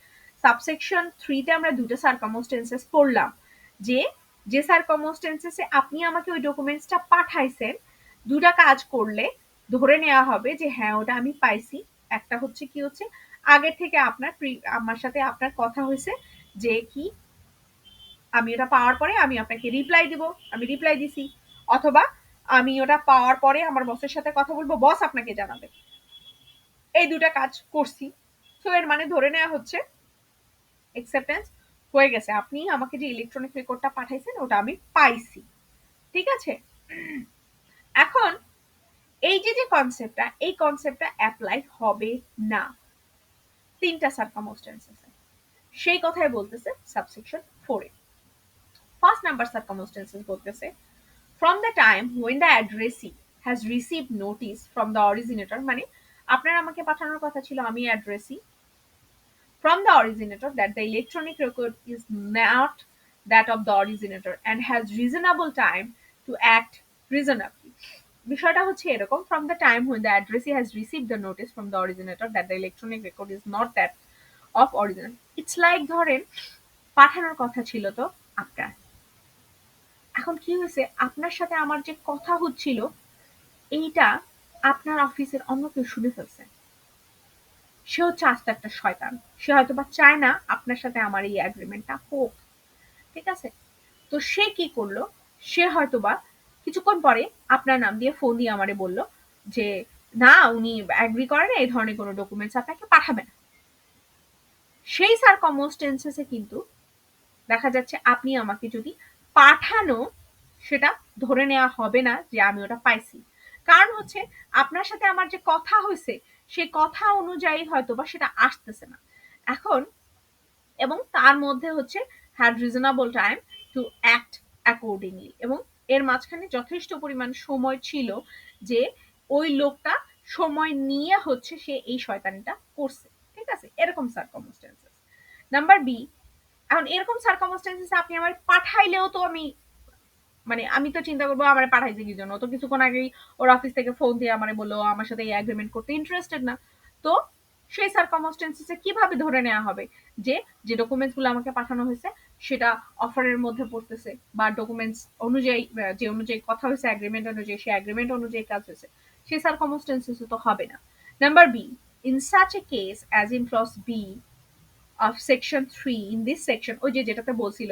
সাবসেকশন 3 তে আমরা দুটো সার্কামস্টেন্সেস পড়লাম, যে যে সার্কামস্টেন্সেসে আপনি আমাকে ওই ডকুমেন্টসটা পাঠাইছেন, দুটা কাজ করলে ধরে নেওয়া হবে যে হ্যাঁ ওটা আমি পাইছি। একটা হচ্ছে কি হচ্ছে, আগের থেকে আপনার আমার সাথে আপনার কথা হয়েছে যে কি আমি ওটা পাওয়ার পরে আমি আপনাকে রিপ্লাই দিব, আমি রিপ্লাই দিছি, অথবা আমি ওটা পাওয়ার পরে আমার বসের সাথে কথা বলবো, বস আপনাকে জানাবে, এই দুটা কাজ করছি। তো এর মানে ধরে নেওয়া হচ্ছে অ্যাকসেপ্টেন্স হয়ে গেছে, আপনি আমাকে যে ইলেকট্রনিক রেকর্ডটা পাঠাইছেন ওটা আমি পাইছি। ঠিক আছে। এখন এই যে যে কনসেপ্টটা, এই কনসেপ্টটা অ্যাপ্লাই হবে না তিনটা সার্কামস্টেন্সেসে, সেই কথাই বলতেছে সাবসেকশন 4 এ। ফার্স্ট নাম্বার সার্কামস্টেন্সেস বলতেছে from the time when the addressee has received notice from the originator, মানে আপনার আমাকে পাঠানোর কথা ছিল আমি অ্যাড্রেসি, from the originator that the electronic record is not that of the originator and has reasonable time to act reasonably. বিষয়টা হচ্ছে এরকম, from the time when the addressee has received the notice from the originator that the electronic record is not that of original. It's like ধরেন পাঠানোর কথা ছিল তো আপনার, এখন কি হয়েছে আপনার সাথে আমার যে কথা হচ্ছিল এইটা আপনার অফিসের অন্য কেউ শুনে ফেলছে, সে হচ্ছে আস্ত একটা শয়তান, সে হয়তো বা চায় না আপনার সাথে আমার এই অ্যাগ্রিমেন্টটা হোক। ঠিক আছে। তো সে কি করলো, সে হয়তো বা কিছুক্ষণ পরে আপনার নাম দিয়ে ফোন দিয়ে আমারে বলল যে না উনি অ্যাগ্রি করেন এই ধরনের কোনো ডকুমেন্টস আপনাকে পাঠাবেন। সেই সার্কামস্টেন্সেসে কিন্তু দেখা যাচ্ছে আপনি আমাকে যদি পাঠানো, সেটা ধরে নেওয়া হবে না যে আমি ওটা পাইছি, কারণ হচ্ছে আপনার সাথে আমার যে কথা হয়েছে সেই কথা অনুযায়ী হয়তো বা সেটা আসতেছে না এখন, এবং তার মধ্যে হচ্ছে had reasonable time to act accordingly, এবং এর মাঝখানে যথেষ্ট পরিমাণ সময় ছিল যে ওই লোকটা সময় নিয়ে হচ্ছে সে এই শয়তানিটা করছে। ঠিক আছে, এরকম সার্কামস্টেন্সেস। নাম্বার বি, এখন এরকম সার্কামস্টেন্সেস আপনি আমার পাঠাইলেও তো আমি, মানে আমি তো চিন্তা করবো আমার পাঠাইছে কি জন্য, তো কিছুক্ষণ আগেই ওর অফিস থেকে ফোন দিয়ে আমার বললো আমার সাথে এই এগ্রিমেন্ট করতে ইন্টারেস্টেড না। তো সেই সার্কামস্টেন্সেসে কিভাবে ধরে নেওয়া হবে যে যে ডকুমেন্টস গুলো আমাকে পাঠানো হয়েছে সেটা অফারের মধ্যে পড়তেছে, বা ডকুমেন্টস অনুযায়ী যে অনুযায়ী কথা হয়েছে এগ্রিমেন্ট অনুযায়ী, সেই এগ্রিমেন্ট অনুযায়ী কাজ হয়েছে, সেই সার্কামস্টেন্সেসে তো হবে না। Number B, in such a case as in clause B of section 3, in this section, ওই যে যেটাতে বলছিল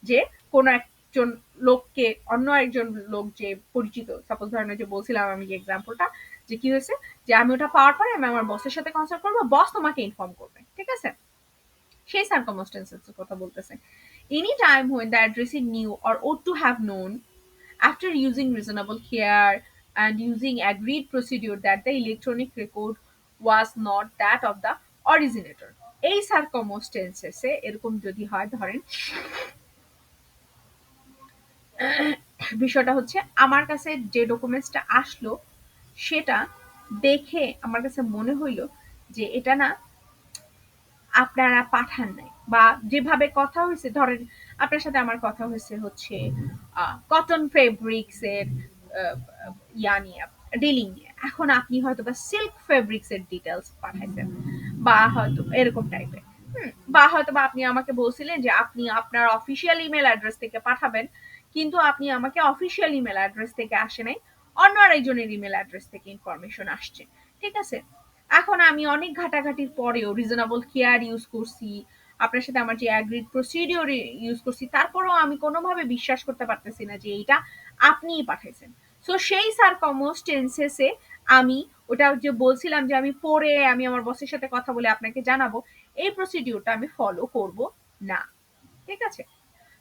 যে কোন একজন লোককে অন্য একজন লোক যে পরিচিত, সাপোজ ধরেন যে বলছিলাম আমি এক্সাম্পলটা, যে কি হয়েছে যে আমি ওটা পাওয়ার পরে আমি আমার বসের সাথে কনসাল্ট করবো, বস তোমাকে ইনফর্ম করবে। ঠিক আছে, সেই সার্কামস্টেন্সেস কথা বলতেছে। Any time when the addressee knew or ought to have known after using reasonable care and using agreed procedure that the electronic record was not that of the originator, এই সার্কামস্টেন্সেসে এরকম যদি হয়, ধরেন বিষয়টা হচ্ছে আমার কাছে যে ডকুমেন্টসটা আসলো সেটা দেখে আমার কাছে মনে হইল যে এটা না আপনারা পাঠান নাই, বা যেভাবে কথা হয়েছে, ধরেন আপনার সাথে আমার কথা হয়েছে হচ্ছে কটন ফেব্রিক্স এর আহ, ইয়া নিয়ে, ডিলিং নিয়ে, এখন আপনি হয়তো বা সিল্ক ফেব্রিক্স এর ডিটেলস পাঠাইছেন, বা হয়তো এরকম টাইপের। বা হয়তো বা আপনি আমাকে বলছিলেন যে আপনি আপনার অফিসিয়াল ইমেল অ্যাড্রেস থেকে পাঠাবেন, কিন্তু আপনি আমাকে অফিসিয়াল ইমেল অ্যাড্রেস থেকে আসে নাই, অন্য আরেকজনের ইমেল অ্যাড্রেস থেকে ইনফরমেশন আসছে। ঠিক আছে, এখন আমি অনেক ঘাটাঘাটির পরেও রিজনেবল কেয়ার ইউজ করছি, আপনার সাথে আমার যে অ্যাগ্রিড প্রসিডিওর ইউজ করছি, তারপরেও আমি কোনোভাবে বিশ্বাস করতে পারতেছি না যে এইটা আপনিই পাঠাইছেন। সো সেই সারকমস্টেন্সেসে আমি ওটা যে বলছিলাম যে আমি পরে আমি আমার বসের সাথে কথা বলে আপনাকে জানাবো, এই প্রসিডিওরটা আমি ফলো করব না। ঠিক আছে?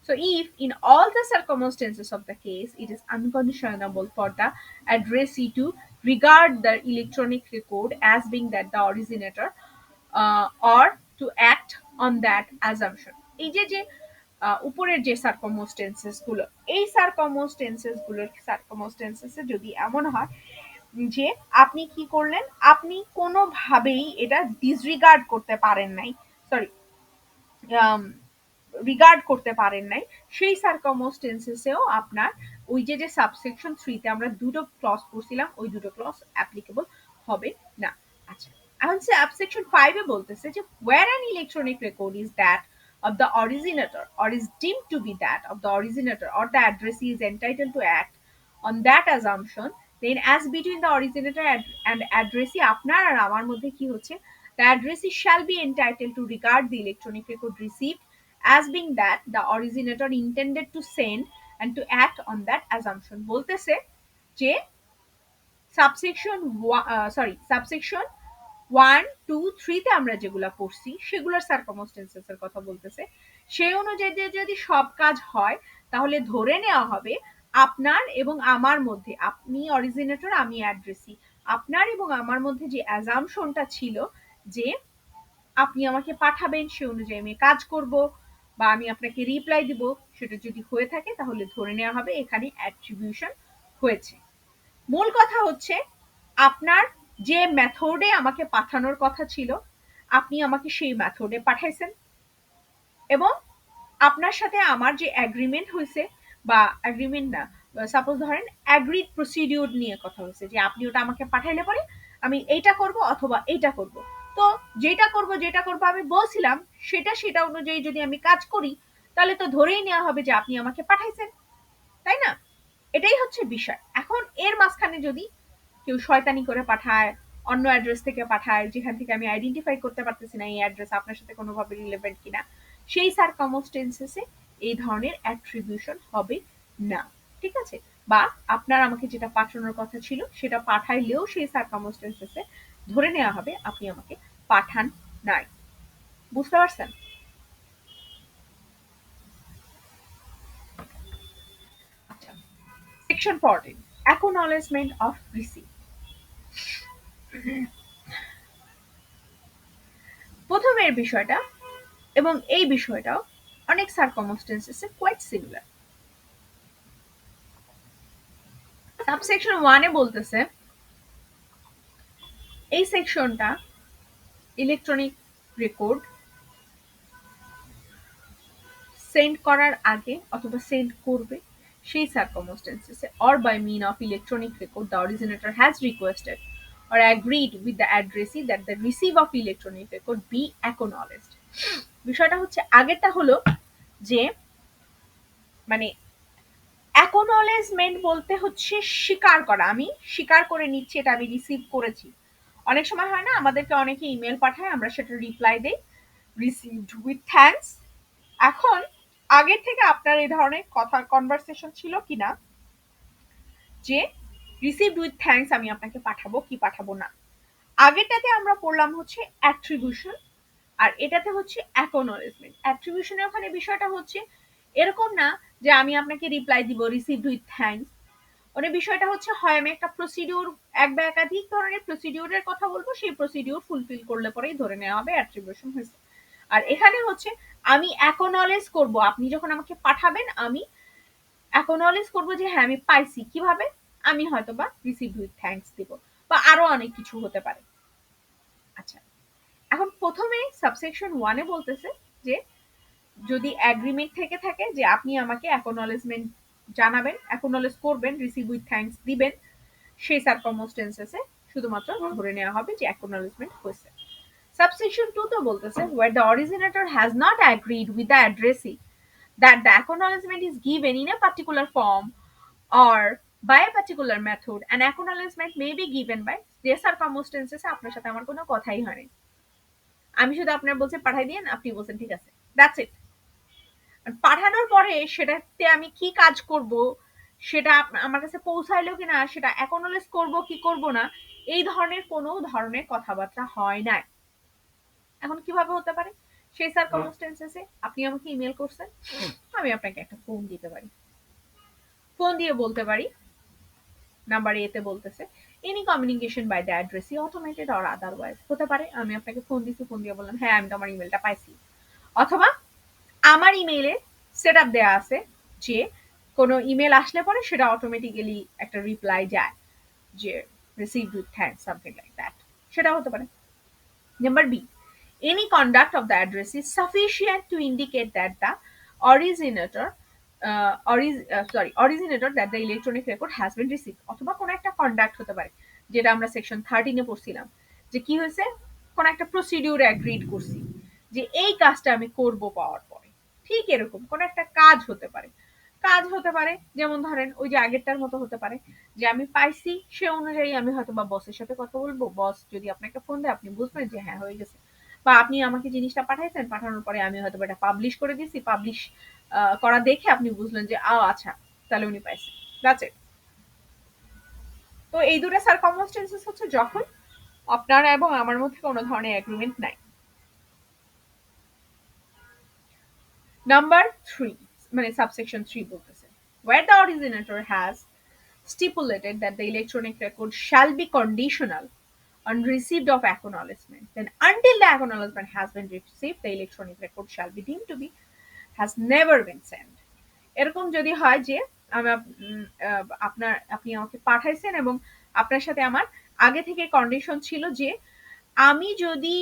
So if in all the circumstances of the case it is unconscionable for the addressee to regard the electronic record as being that the originator, or to act on that assumption, এই যে যে উপরের যে circumstances গুলো, এই circumstances যদি এমন হয় যে আপনি কি করলেন, আপনি কোনোভাবেই এটা ডিসরিগার্ড করতে পারেন নাই, সরি, রিগার্ড করতে পারেন নাই, সেই সার্কমস্টেন্সেসেও আপনার ওই যে যে সাবসেকশন 3 তে আমরা দুটো ক্লজ পড়ছিলাম, ওই দুটো ক্লজ অ্যাপ্লিকেবল হবে না। আচ্ছা, এখন সাবসেকশন 5 এ বলতেছে যে where an electronic record is that of the originator or is deemed to be that of the originator or the addressee is entitled to act on that assumption, then as between the originator and addressee আপনার আর আমার মধ্যে কি হচ্ছে, the addressee shall be entitled to regard the electronic record received as being that the originator intended to send and to act on that assumption। বলতেছে যে subsection subsection 1 2 3 তে আমরা যেগুলা পড়ছি সেগুলোর সার্কামস্টেন্সেস এর কথা বলতেছে, সেই অনুযায়ী যদি সব কাজ হয় তাহলে ধরে নেওয়া হবে আপনার এবং আমার মধ্যে, আপনি অরিজিনেটর আমি অ্যাড্রেসি, আপনার এবং আমার মধ্যে যে অ্যাজাম্পশনটা ছিল যে আপনি আমাকে পাঠাবেন সে অনুযায়ী আমি কাজ করব, বা আমি আপনাকে রিপ্লাই দিব, সেটা যদি হয়ে থাকে তাহলে ধরে নেওয়া হবে এখানে অ্যাট্রিবিউশন হয়েছে। মূল কথা হচ্ছে আপনার যে মেথডে আমাকে পাঠানোর কথা ছিল আপনি আমাকে সেই মেথডে পাঠাইছেন, এবং আপনার সাথে আমার যে এগ্রিমেন্ট হয়েছে, বা এগ্রিমেন্ট না, সাপোজ ধরেন অ্যাগ্রিড প্রসিডিউর নিয়ে কথা হয়েছে যে আপনি ওটা আমাকে পাঠাইলে পরে আমি এইটা করব অথবা এইটা করব, তো যেটা করব আমি বলছিলাম সেটা সেটা অনুযায়ী যদি আমি কাজ করি তাহলে তো ধরেই নেওয়া হবে যে আপনি আমাকে পাঠাইছেন, তাই না? এটাই হচ্ছে বিষয়। এখন এর মাঝখানে যদি কেউ শয়তানি করে পাঠায়, অন্য অ্যাড্রেস থেকে পাঠায় যেখান থেকে আমি আইডেন্টিফাই করতে পারতেছি না এই অ্যাড্রেস আপনার সাথে কোনোভাবে রিলেভেন্ট কিনা, সেই সারকমস্টেন্সেসে এই ধরনের অ্যাট্রিবিউশন হবে না। ঠিক আছে? বা আপনার আমাকে যেটা পাঠানোর কথা ছিল সেটা পাঠাইলেও সেই সারকমস্টেন্সেসে ধরে নেওয়া হবে আপনি আমাকে পাঠান নাই। বুঝতে পারছেন? আচ্ছা, সেকশন 14, অ্যাকনোলেজমেন্ট অফ রিসিভ। প্রথমের বিষয়টা এবং এই বিষয়টাও অনেক সার্কমস্টেন্সেসে কোয়াইট সিমিলার। সাবসেকশন 1 এ বলতেছে এই সেকশনটা ইলেকট্রনিক রেকর্ড সেন্ড করার আগে অথবা সেন্ড করবে সেই সার্কমস্টেন্সেসে, or by mean of electronic record the originator has requested or agreed with the addressee that the receive of electronic record be acknowledged। বিষয়টা হচ্ছে আগেরটা হলো যে মানে অ্যাকনোলেজমেন্ট বলতে হচ্ছে স্বীকার করা, আমি স্বীকার করে নিচ্ছি এটা আমি রিসিভ করেছি। অনেক সময় হয় না আমাদেরকে অনেকে ইমেল পাঠায়, আমরা সেটা রিপ্লাই দেই রিসিভড উইথ থ্যাঙ্কস। এখন আগের থেকে আপনার এই ধরনের কথা কনভারসেশন ছিল কিনা যে রিসিভড উইথ থ্যাঙ্কস আমি আপনাকে পাঠাবো কি পাঠাবো না। আগেরটাতে আমরা পড়লাম হচ্ছে অ্যাট্রিবিউশন, আর এটাতে হচ্ছে অ্যাকনোলেজমেন্ট। অ্যাট্রিবিউশনের ওখানে বিষয়টা হচ্ছে এরকম না যে আমি আপনাকে রিপ্লাই দিব রিসিভড উইথ থ্যাঙ্কস, মানে বিষয়টা হচ্ছে হয় আমি একটা প্রসিডিউর, এক বা একাধিক ধরনের প্রসিডিউরের কথা বলবো, সেই প্রসিডিউর ফুলফিল করলে পরেই ধরে নেওয়া হবে অ্যাট্রিবিউশন হয়েছে। আর এখানে হচ্ছে আমি অ্যাকনোলেজ করব, আপনি যখন আমাকে পাঠাবেন আমি অ্যাকনলেজ করবো যে হ্যাঁ আমি পাইছি, কিভাবে? আমি হয়তো বা রিসিভ উইথ থ্যাঙ্কস দিব, বা আরো অনেক কিছু হতে পারে। আচ্ছা, এখন প্রথমে সাবসেকশন 1 এ বলতেছে যে যদি এগ্রিমেন্ট থেকে থাকে যে আপনি আমাকে অ্যাকনলেজমেন্ট জানাবেন, অ্যাকনলেজ করবেন, রিসিভ উইথ থ্যাঙ্কস দিবেন, সেই সার্কামস্টেন্সেসে শুধুমাত্র ধরে নেওয়া হবে যে অ্যাকনলেজমেন্ট হয়েছে। Subsection 2 তো বলতেছে where the originator has not agreed with the addressee that the acknowledgement is given in a particular form or by a particular method, an acknowledgement may be given by যে circumstances আপনার সাথে আমার কোনো কথাই হয়নি, আমি শুধু আপনার বলছি পাঠাই দিন, আপনি বলছেন ঠিক আছে, দ্যাটস ইট। পাঠানোর পরে সেটাতে আমি কি কাজ করব, সেটা আমার কাছে পৌঁছাইলো কিনা, সেটা অ্যাকনলেজ করব কি করব না, এই ধরনের কোনো ধরনের কথাবার্তা হয় না। এখন কিভাবে হতে পারে? সেই সার্কামস্টেন্সেসে আপনি আমাকে ইমেল করছেন, আমি আপনাকে একটা ফোন দিতে পারি, ফোন দিয়ে বলতে পারি, নাম্বার এ তে বলতেছে any communication by the addressee automated or otherwise, হতে পারে আমি আপনাকে ফোন দিছি, ফোন দিয়ে বললাম হ্যাঁ আমি তোমার ইমেলটা পাইছি, অথবা আমার ইমেইলে সেট আপ দেওয়া আছে যে কোনো ইমেল আসলে পরে সেটা অটোমেটিক্যালি একটা রিপ্লাই যায় যে received with thanks, something like that, সেটা হতে পারে। Number B, any conduct of the address is sufficient to indicate that the originator originator that the electronic record has been received, অথবা কোন একটা কন্ডাক্ট হতে পারে, যেটা আমরা সেকশন 13 এ পড়ছিলাম যে কি হয়েছে, কোন একটা প্রসিডিউর এগ্রিড করছি যে এই কাজটা আমি করব পাওয়ার পরে, ঠিক এরকম কোন একটা কাজ হতে পারে। কাজ হতে পারে যেমন ধরেন ওই যে আগেরটার মতো হতে পারে যে আমি পাইছি, সে অনুযায়ী আমি হয়তো বা বসের সাথে কথা বলবো, বস যদি আপনাকে ফোন দেয় আপনি বুঝবেন যে হ্যাঁ হয়ে গেছে, বা আপনি আমাকে জিনিসটা পাঠাইছেন, পাঠানোর পরে আমি হয়তো এটা পাবলিশ করে দিছি, পাবলিশ করা দেখে আপনি বুঝলেন যে আচ্ছা তাহলে উনি পাইছেন, দ্যাটস ইট। তো এই দুটো সার্কামস্টেন্সেস হচ্ছে যখন আপনার এবং আমার মধ্যে কোনো ধরনের এগ্রিমেন্ট নাই। নাম্বার 3 মানে সাবসেকশন 3 বলতেছে where the originator has stipulated that the electronic record shall be conditional on receipt of acknowledgement, then until the acknowledgement has been received the electronic record shall be deemed to be has never been sent। এরকম যদি হয় যে আপনি আমাকে পাঠাইছেন এবং আপনার সাথে আমার আগে থেকে কন্ডিশন ছিল যে আমি যদি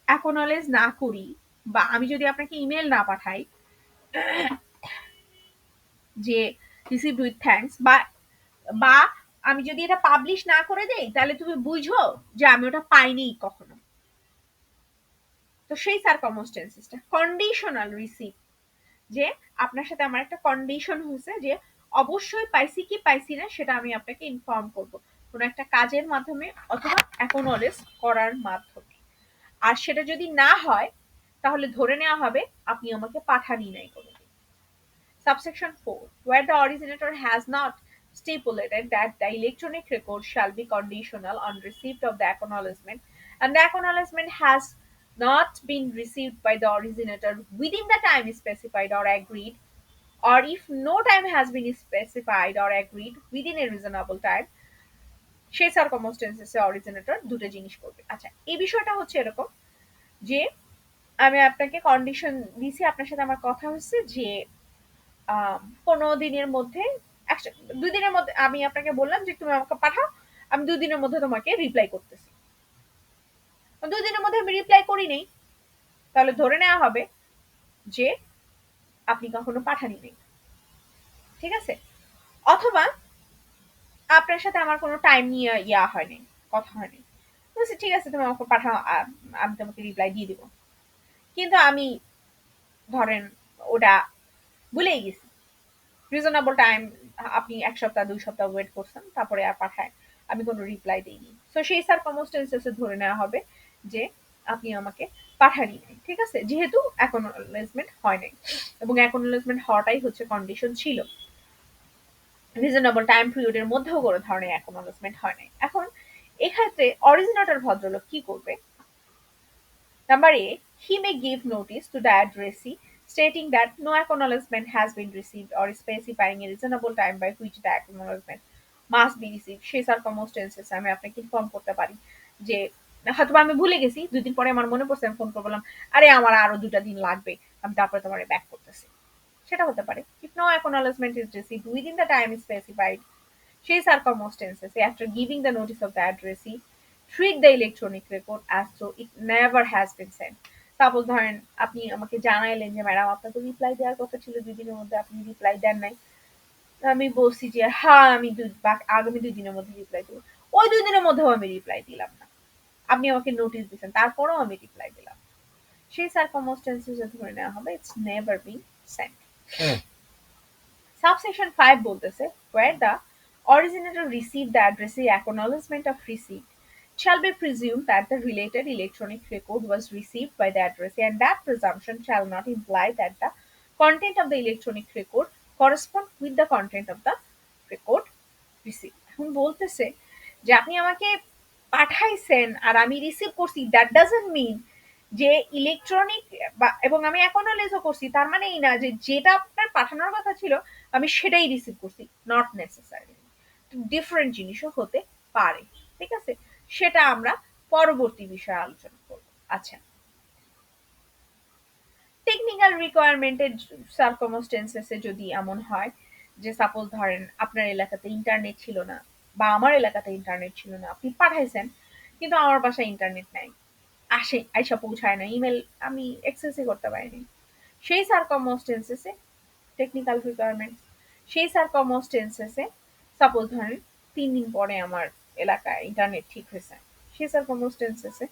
অ্যাকনলেজ না করি বা আমি যদি আপনাকে ইমেল না পাঠাই যে রিসিভড উইথ থ্যাঙ্কস, বা বা আমি যদি এটা পাবলিশ না করে দেই তাহলে তুমি বুঝো যে আমি ওটা পাইনি কখনো। তো সেই সার্কামস্টেন্সেসটা কন্ডিশনাল রিসিভ, যে আপনার সাথে আমার একটা কন্ডিশন হয়েছে যে অবশ্যই পাইছি কি পাইছি না সেটা আমি আপনাকে ইনফর্ম করব কোনো একটা কাজের মাধ্যমে অথবা অ্যাকনলেজ করার মাধ্যমে। আর সেটা যদি না হয় তাহলে ধরে নেওয়া হবে আপনি আমাকে পাঠানই নাই কোনোদিন। Subsection 4, where the originator has not stipulated that the electronic record shall be conditional on receipt of the acknowledgement and the acknowledgement has not been received by the originator within the time specified or agreed, or if no time has been specified or agreed within a reasonable time, সেই সার্কামস্টেন্সেসে originator দুটো জিনিস করবে। আচ্ছা, এই বিষয়টা হচ্ছে এরকম যে আমি আপনাকে কন্ডিশন দিছি, আপনার সাথে আমার কথা হচ্ছে যে 15 দিনের মধ্যে 2 দিনের মধ্যে আমি আপনাকে বললাম যে তুমি আমাকে পাঠাও, আমি 2 দিনের মধ্যে তোমাকে রিপ্লাই করতেছি। 2 দিনের মধ্যে আমি রিপ্লাই করি নেই, তাহলে ধরে নেওয়া হবে যে আপনি কখনো পাঠানি নেই, ঠিক আছে? অথবা আপনার সাথে আমার কোনো টাইম নিয়ে হয়নি, কথা হয়নি, বলছি ঠিক আছে তুমি আমাকে পাঠাও, আমি তোমাকে রিপ্লাই দিয়ে দিব, কিন্তু আমি ধরেন ওটা ভুলেই গেছি, রিজনেবল টাইম আপনি 1 সপ্তাহ 2 সপ্তাহ ওয়েট করছেন, তারপরে আর পাঠায় আমি কোনো রিপ্লাই দিইনি, তো সেই সার্কামস্টেন্সেসে ধরে নেওয়া হবে যে আপনি আমাকে পাঠানই নাই, ঠিক আছে, যেহেতু অ্যাকনলেজমেন্ট হয় নাই এবং অ্যাকনলেজমেন্ট হওয়াটাই হচ্ছে কন্ডিশন ছিল, রিজনেবল টাইম পিরিয়ডের মধ্যেও কোনো ধরনের অ্যাকনলেজমেন্ট হয় নাই। এখন এক্ষেত্রে অরিজিনেটর ভদ্রলোক কি করবে? Number A, he may give notice to the addressee stating that no acknowledgement has been received or specifying a reasonable time by which the acknowledgement must be received। সেই সার্কামস্টেন্সেস আমি আপনাকে ইনফর্ম করতে পারি যে হয়তো আমি ভুলে গেছি, 2 দিন পরে আমার মনে পড়ছে, আমি ফোন করে বললাম আরে আমার আরো 2টা দিন লাগবে, আমি তারপরে তোমার ব্যাক করতেছি। সেটা হতে পারে। If no acknowledgement is received within the time specified, সেই circumstances after giving the notice of the addressee, treat the electronic record as though it never has been sent. Suppose ধরেন আপনি আমাকে জানাইলেন যে ম্যাডাম আপনার তো রিপ্লাই দেওয়ার কথা ছিল 2 দিনের মধ্যে, আপনি রিপ্লাই দেন নাই। আমি বলছি যে হ্যাঁ আমি আগামী 2 দিনের মধ্যে রিপ্লাই দেবো। ওই 2 দিনের মধ্যেও আমি রিপ্লাই দিলাম না। আপনি আমাকে নোটিশ দিচ্ছেন, তারপরেও আমি রিপ্লাই দিলাম। সেই সার্কামস্টেন্সেসে ধরে নেওয়া হবে it's never been sent. Subsection 5 বলতেছে where the originator received the addressee acknowledgement of receipt shall be presumed that the related electronic record was received by the addressee, and that presumption shall not imply that the content of the electronic record correspond with the content of the record received. এখন বলতেছে যে আপনি আমাকে পাঠাইছেন আর আমি receive করছি, that doesn't mean যে electronic এবং আমি অ্যাকনলেজও করছি, তার মানে এই না যে যেটা আপনার পাঠানোর কথা ছিল আমি সেটাই রিসিভ করছি। নট নেসেসারি, ডিফারেন্ট জিনিসও হতে পারে। ঠিক আছে, সেটা আমরা পরবর্তী বিষয়ে আলোচনা করব। আচ্ছা, টেকনিক্যাল রিকোয়ারমেন্টের সার্কামস্টেন্সেসে যদি এমন হয় যে সাপোজ ধরেন আপনার এলাকাতে ইন্টারনেট ছিল না বা আমার এলাকাতে ইন্টারনেট ছিল না, আপনি পাঠাইছেন কিন্তু আমার বাসায় ইন্টারনেট নাই, আইসা পৌঁছায় না, ইমেল আমি অ্যাক্সেসই করতে পারিনি, সেই সার্কামস্টেন্সেসে টেকনিক্যাল রিকোয়ারমেন্ট, সেই সার্কামস্টেন্সেসে সাপোজ ধরেন 3 দিন পরে আমার এলাকায় ইন্টারনেট ঠিক হয়েছে, সেই সার্কামস্টেন্সেসে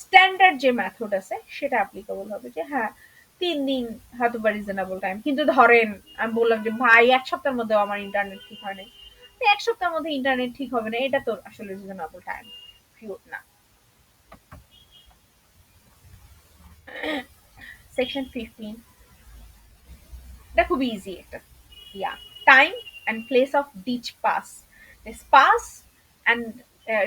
স্ট্যান্ডার্ড যে মেথড আছে সেটা অ্যাপ্লিকেবল হবে যে হ্যাঁ 3 দিন হয়তো বা রিজনেবল টাইম। কিন্তু ধরেন আমি বললাম যে ভাই 1 সপ্তাহের মধ্যে আমার ইন্টারনেট ঠিক হয় নাই, 1 সপ্তাহের মধ্যে ইন্টারনেট ঠিক হবে না, এটা তো আসলে রিজনেবল টাইম পিওর না। সেকশন 15, এটা খুব ইজি একটা, yeah time and place of despatch, pass and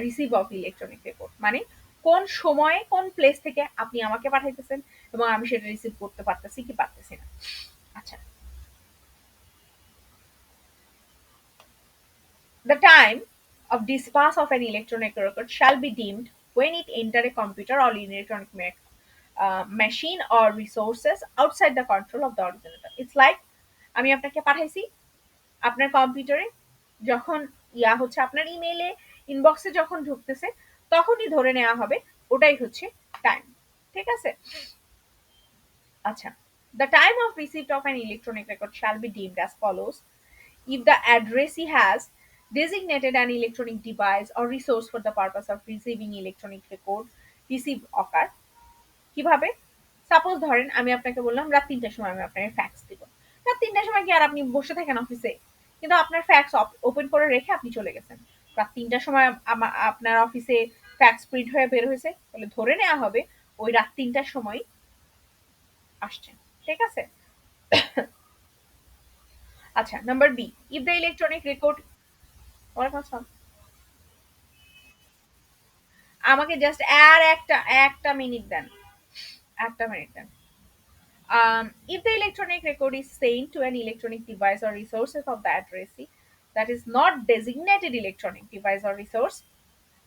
receive of electronic record, মানে কোন সময়ে কোন প্লেস থেকে আপনি আমাকে পাঠাইতেছেন এবং আমি সেটা রিসিভ করতে পারতেছি কি পারতেছি না। আচ্ছা, the time of dispatch of an electronic record shall be deemed when it enter a computer or electronic machine or resources outside the control of the originator. It's like আমি আপনাকে পাঠাইছি, আপনার কম্পিউটারে যখন হচ্ছে আপনার ইমেইলে ইনবক্সে যখন ঢুকতেছে তখনই ধরে নেওয়া হবে ওটাই হচ্ছে টাইম। ঠিক আছে, আচ্ছা, the time of receipt of an electronic record shall be deemed as follows: if the addressee has designated an electronic device or resource for the purpose of receiving electronic record, receive occur কিভাবে? Suppose ধরেন আমি আপনাকে বললাম রাত 3টার সময় আমি আপনাকে fax দিব। রাত 3টার সময় কি আর আপনি বসে থাকেন অফিসে? কিন্তু আপনার ফ্যাক্স ওপেন করে রেখে আপনি চলে গেছেন। রাত 3টার সময় আপনার অফিসে ফ্যাক্স প্রিন্ট হয়ে বের হয়েছে, তাহলে ধরে নেওয়া হবে ওই রাত 3টার সময় আসছেন। ঠিক আছে? আচ্ছা, number B, if the electronic record, ওয়ালাইকুম আসসালাম, আমাকে জাস্ট আর একটা একটা মিনিট দেন, একটা মিনিট দেন। If the electronic record is sent to an electronic device or resources of the addressee that is not designated electronic device or resource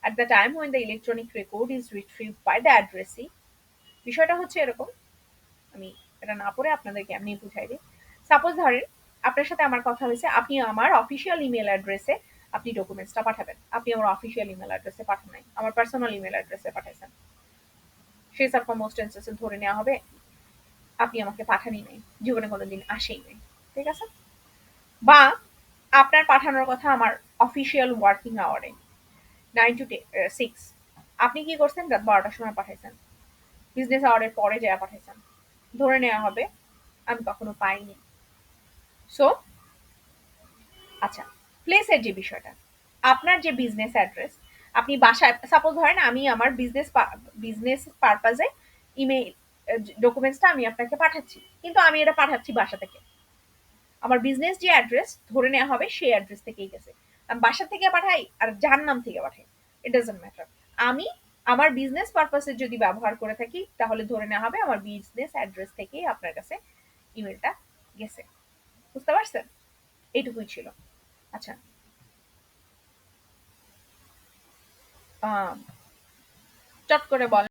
at the time when the electronic record is retrieved by the addressee, বিষয়টা হচ্ছে এরকম, আমি এটা না পড়ে আপনাদেরকে এমনি বুঝাই দিই। সাপোজ ধরেন আপনার সাথে আমার কথা হয়েছে, আপনি আমার অফিসিয়াল ইমেল অ্যাড্রেসে আপনি ডকুমেন্টসটা পাঠাবেন, আপনি আমার অফিসিয়াল ইমেল অ্যাড্রেসে পাঠান নাই, আমার পার্সোনাল ইমেল অ্যাড্রেসে পাঠাইছেন, সেই সার্কামস্টেন্সেসে ধরে নেওয়া হবে আপনি আমাকে পাঠানই নাই, জীবনে কোনোদিন আসেই নাই। ঠিক আছে, বা আপনার পাঠানোর কথা আমার অফিসিয়াল ওয়ার্কিং আওয়ারে 9 to 6, আপনি কি করছেন রাত 12টার সময় পাঠাইছেন, বিজনেস আওয়ারের পরে যা পাঠাইছেন, ধরে নেওয়া হবে আমি কখনো পাইনি। সো আচ্ছা, প্লেসের যে বিষয়টা, আপনার যে বিজনেস অ্যাড্রেস, আপনি বাসায় সাপোজ ধরেন আমি আমার বিজনেস পারপাজে ইমেইল ডকুমেন্টসটা আমি আপনাকে পাঠাচ্ছি, কিন্তু আমি এটা পাঠাচ্ছি বাসা থেকে, আমার বিজনেস যে অ্যাড্রেস ধরে নেওয়া হবে সেই অ্যাড্রেস থেকেই গেছে। আমি বাসা থেকে পাঠাই আর যার নাম থেকে পাঠাই, ইট ডাজন্ট ম্যাটার, আমি আমার বিজনেস পারপাসে যদি ব্যবহার করে থাকি তাহলে ধরে নেওয়া হবে আমার বিজনেস অ্যাড্রেস থেকেই আপনার কাছে ইমেলটা গেছে। বুঝতে পারছেন? এইটুকুই ছিল। আচ্ছা, চট করে বলেন।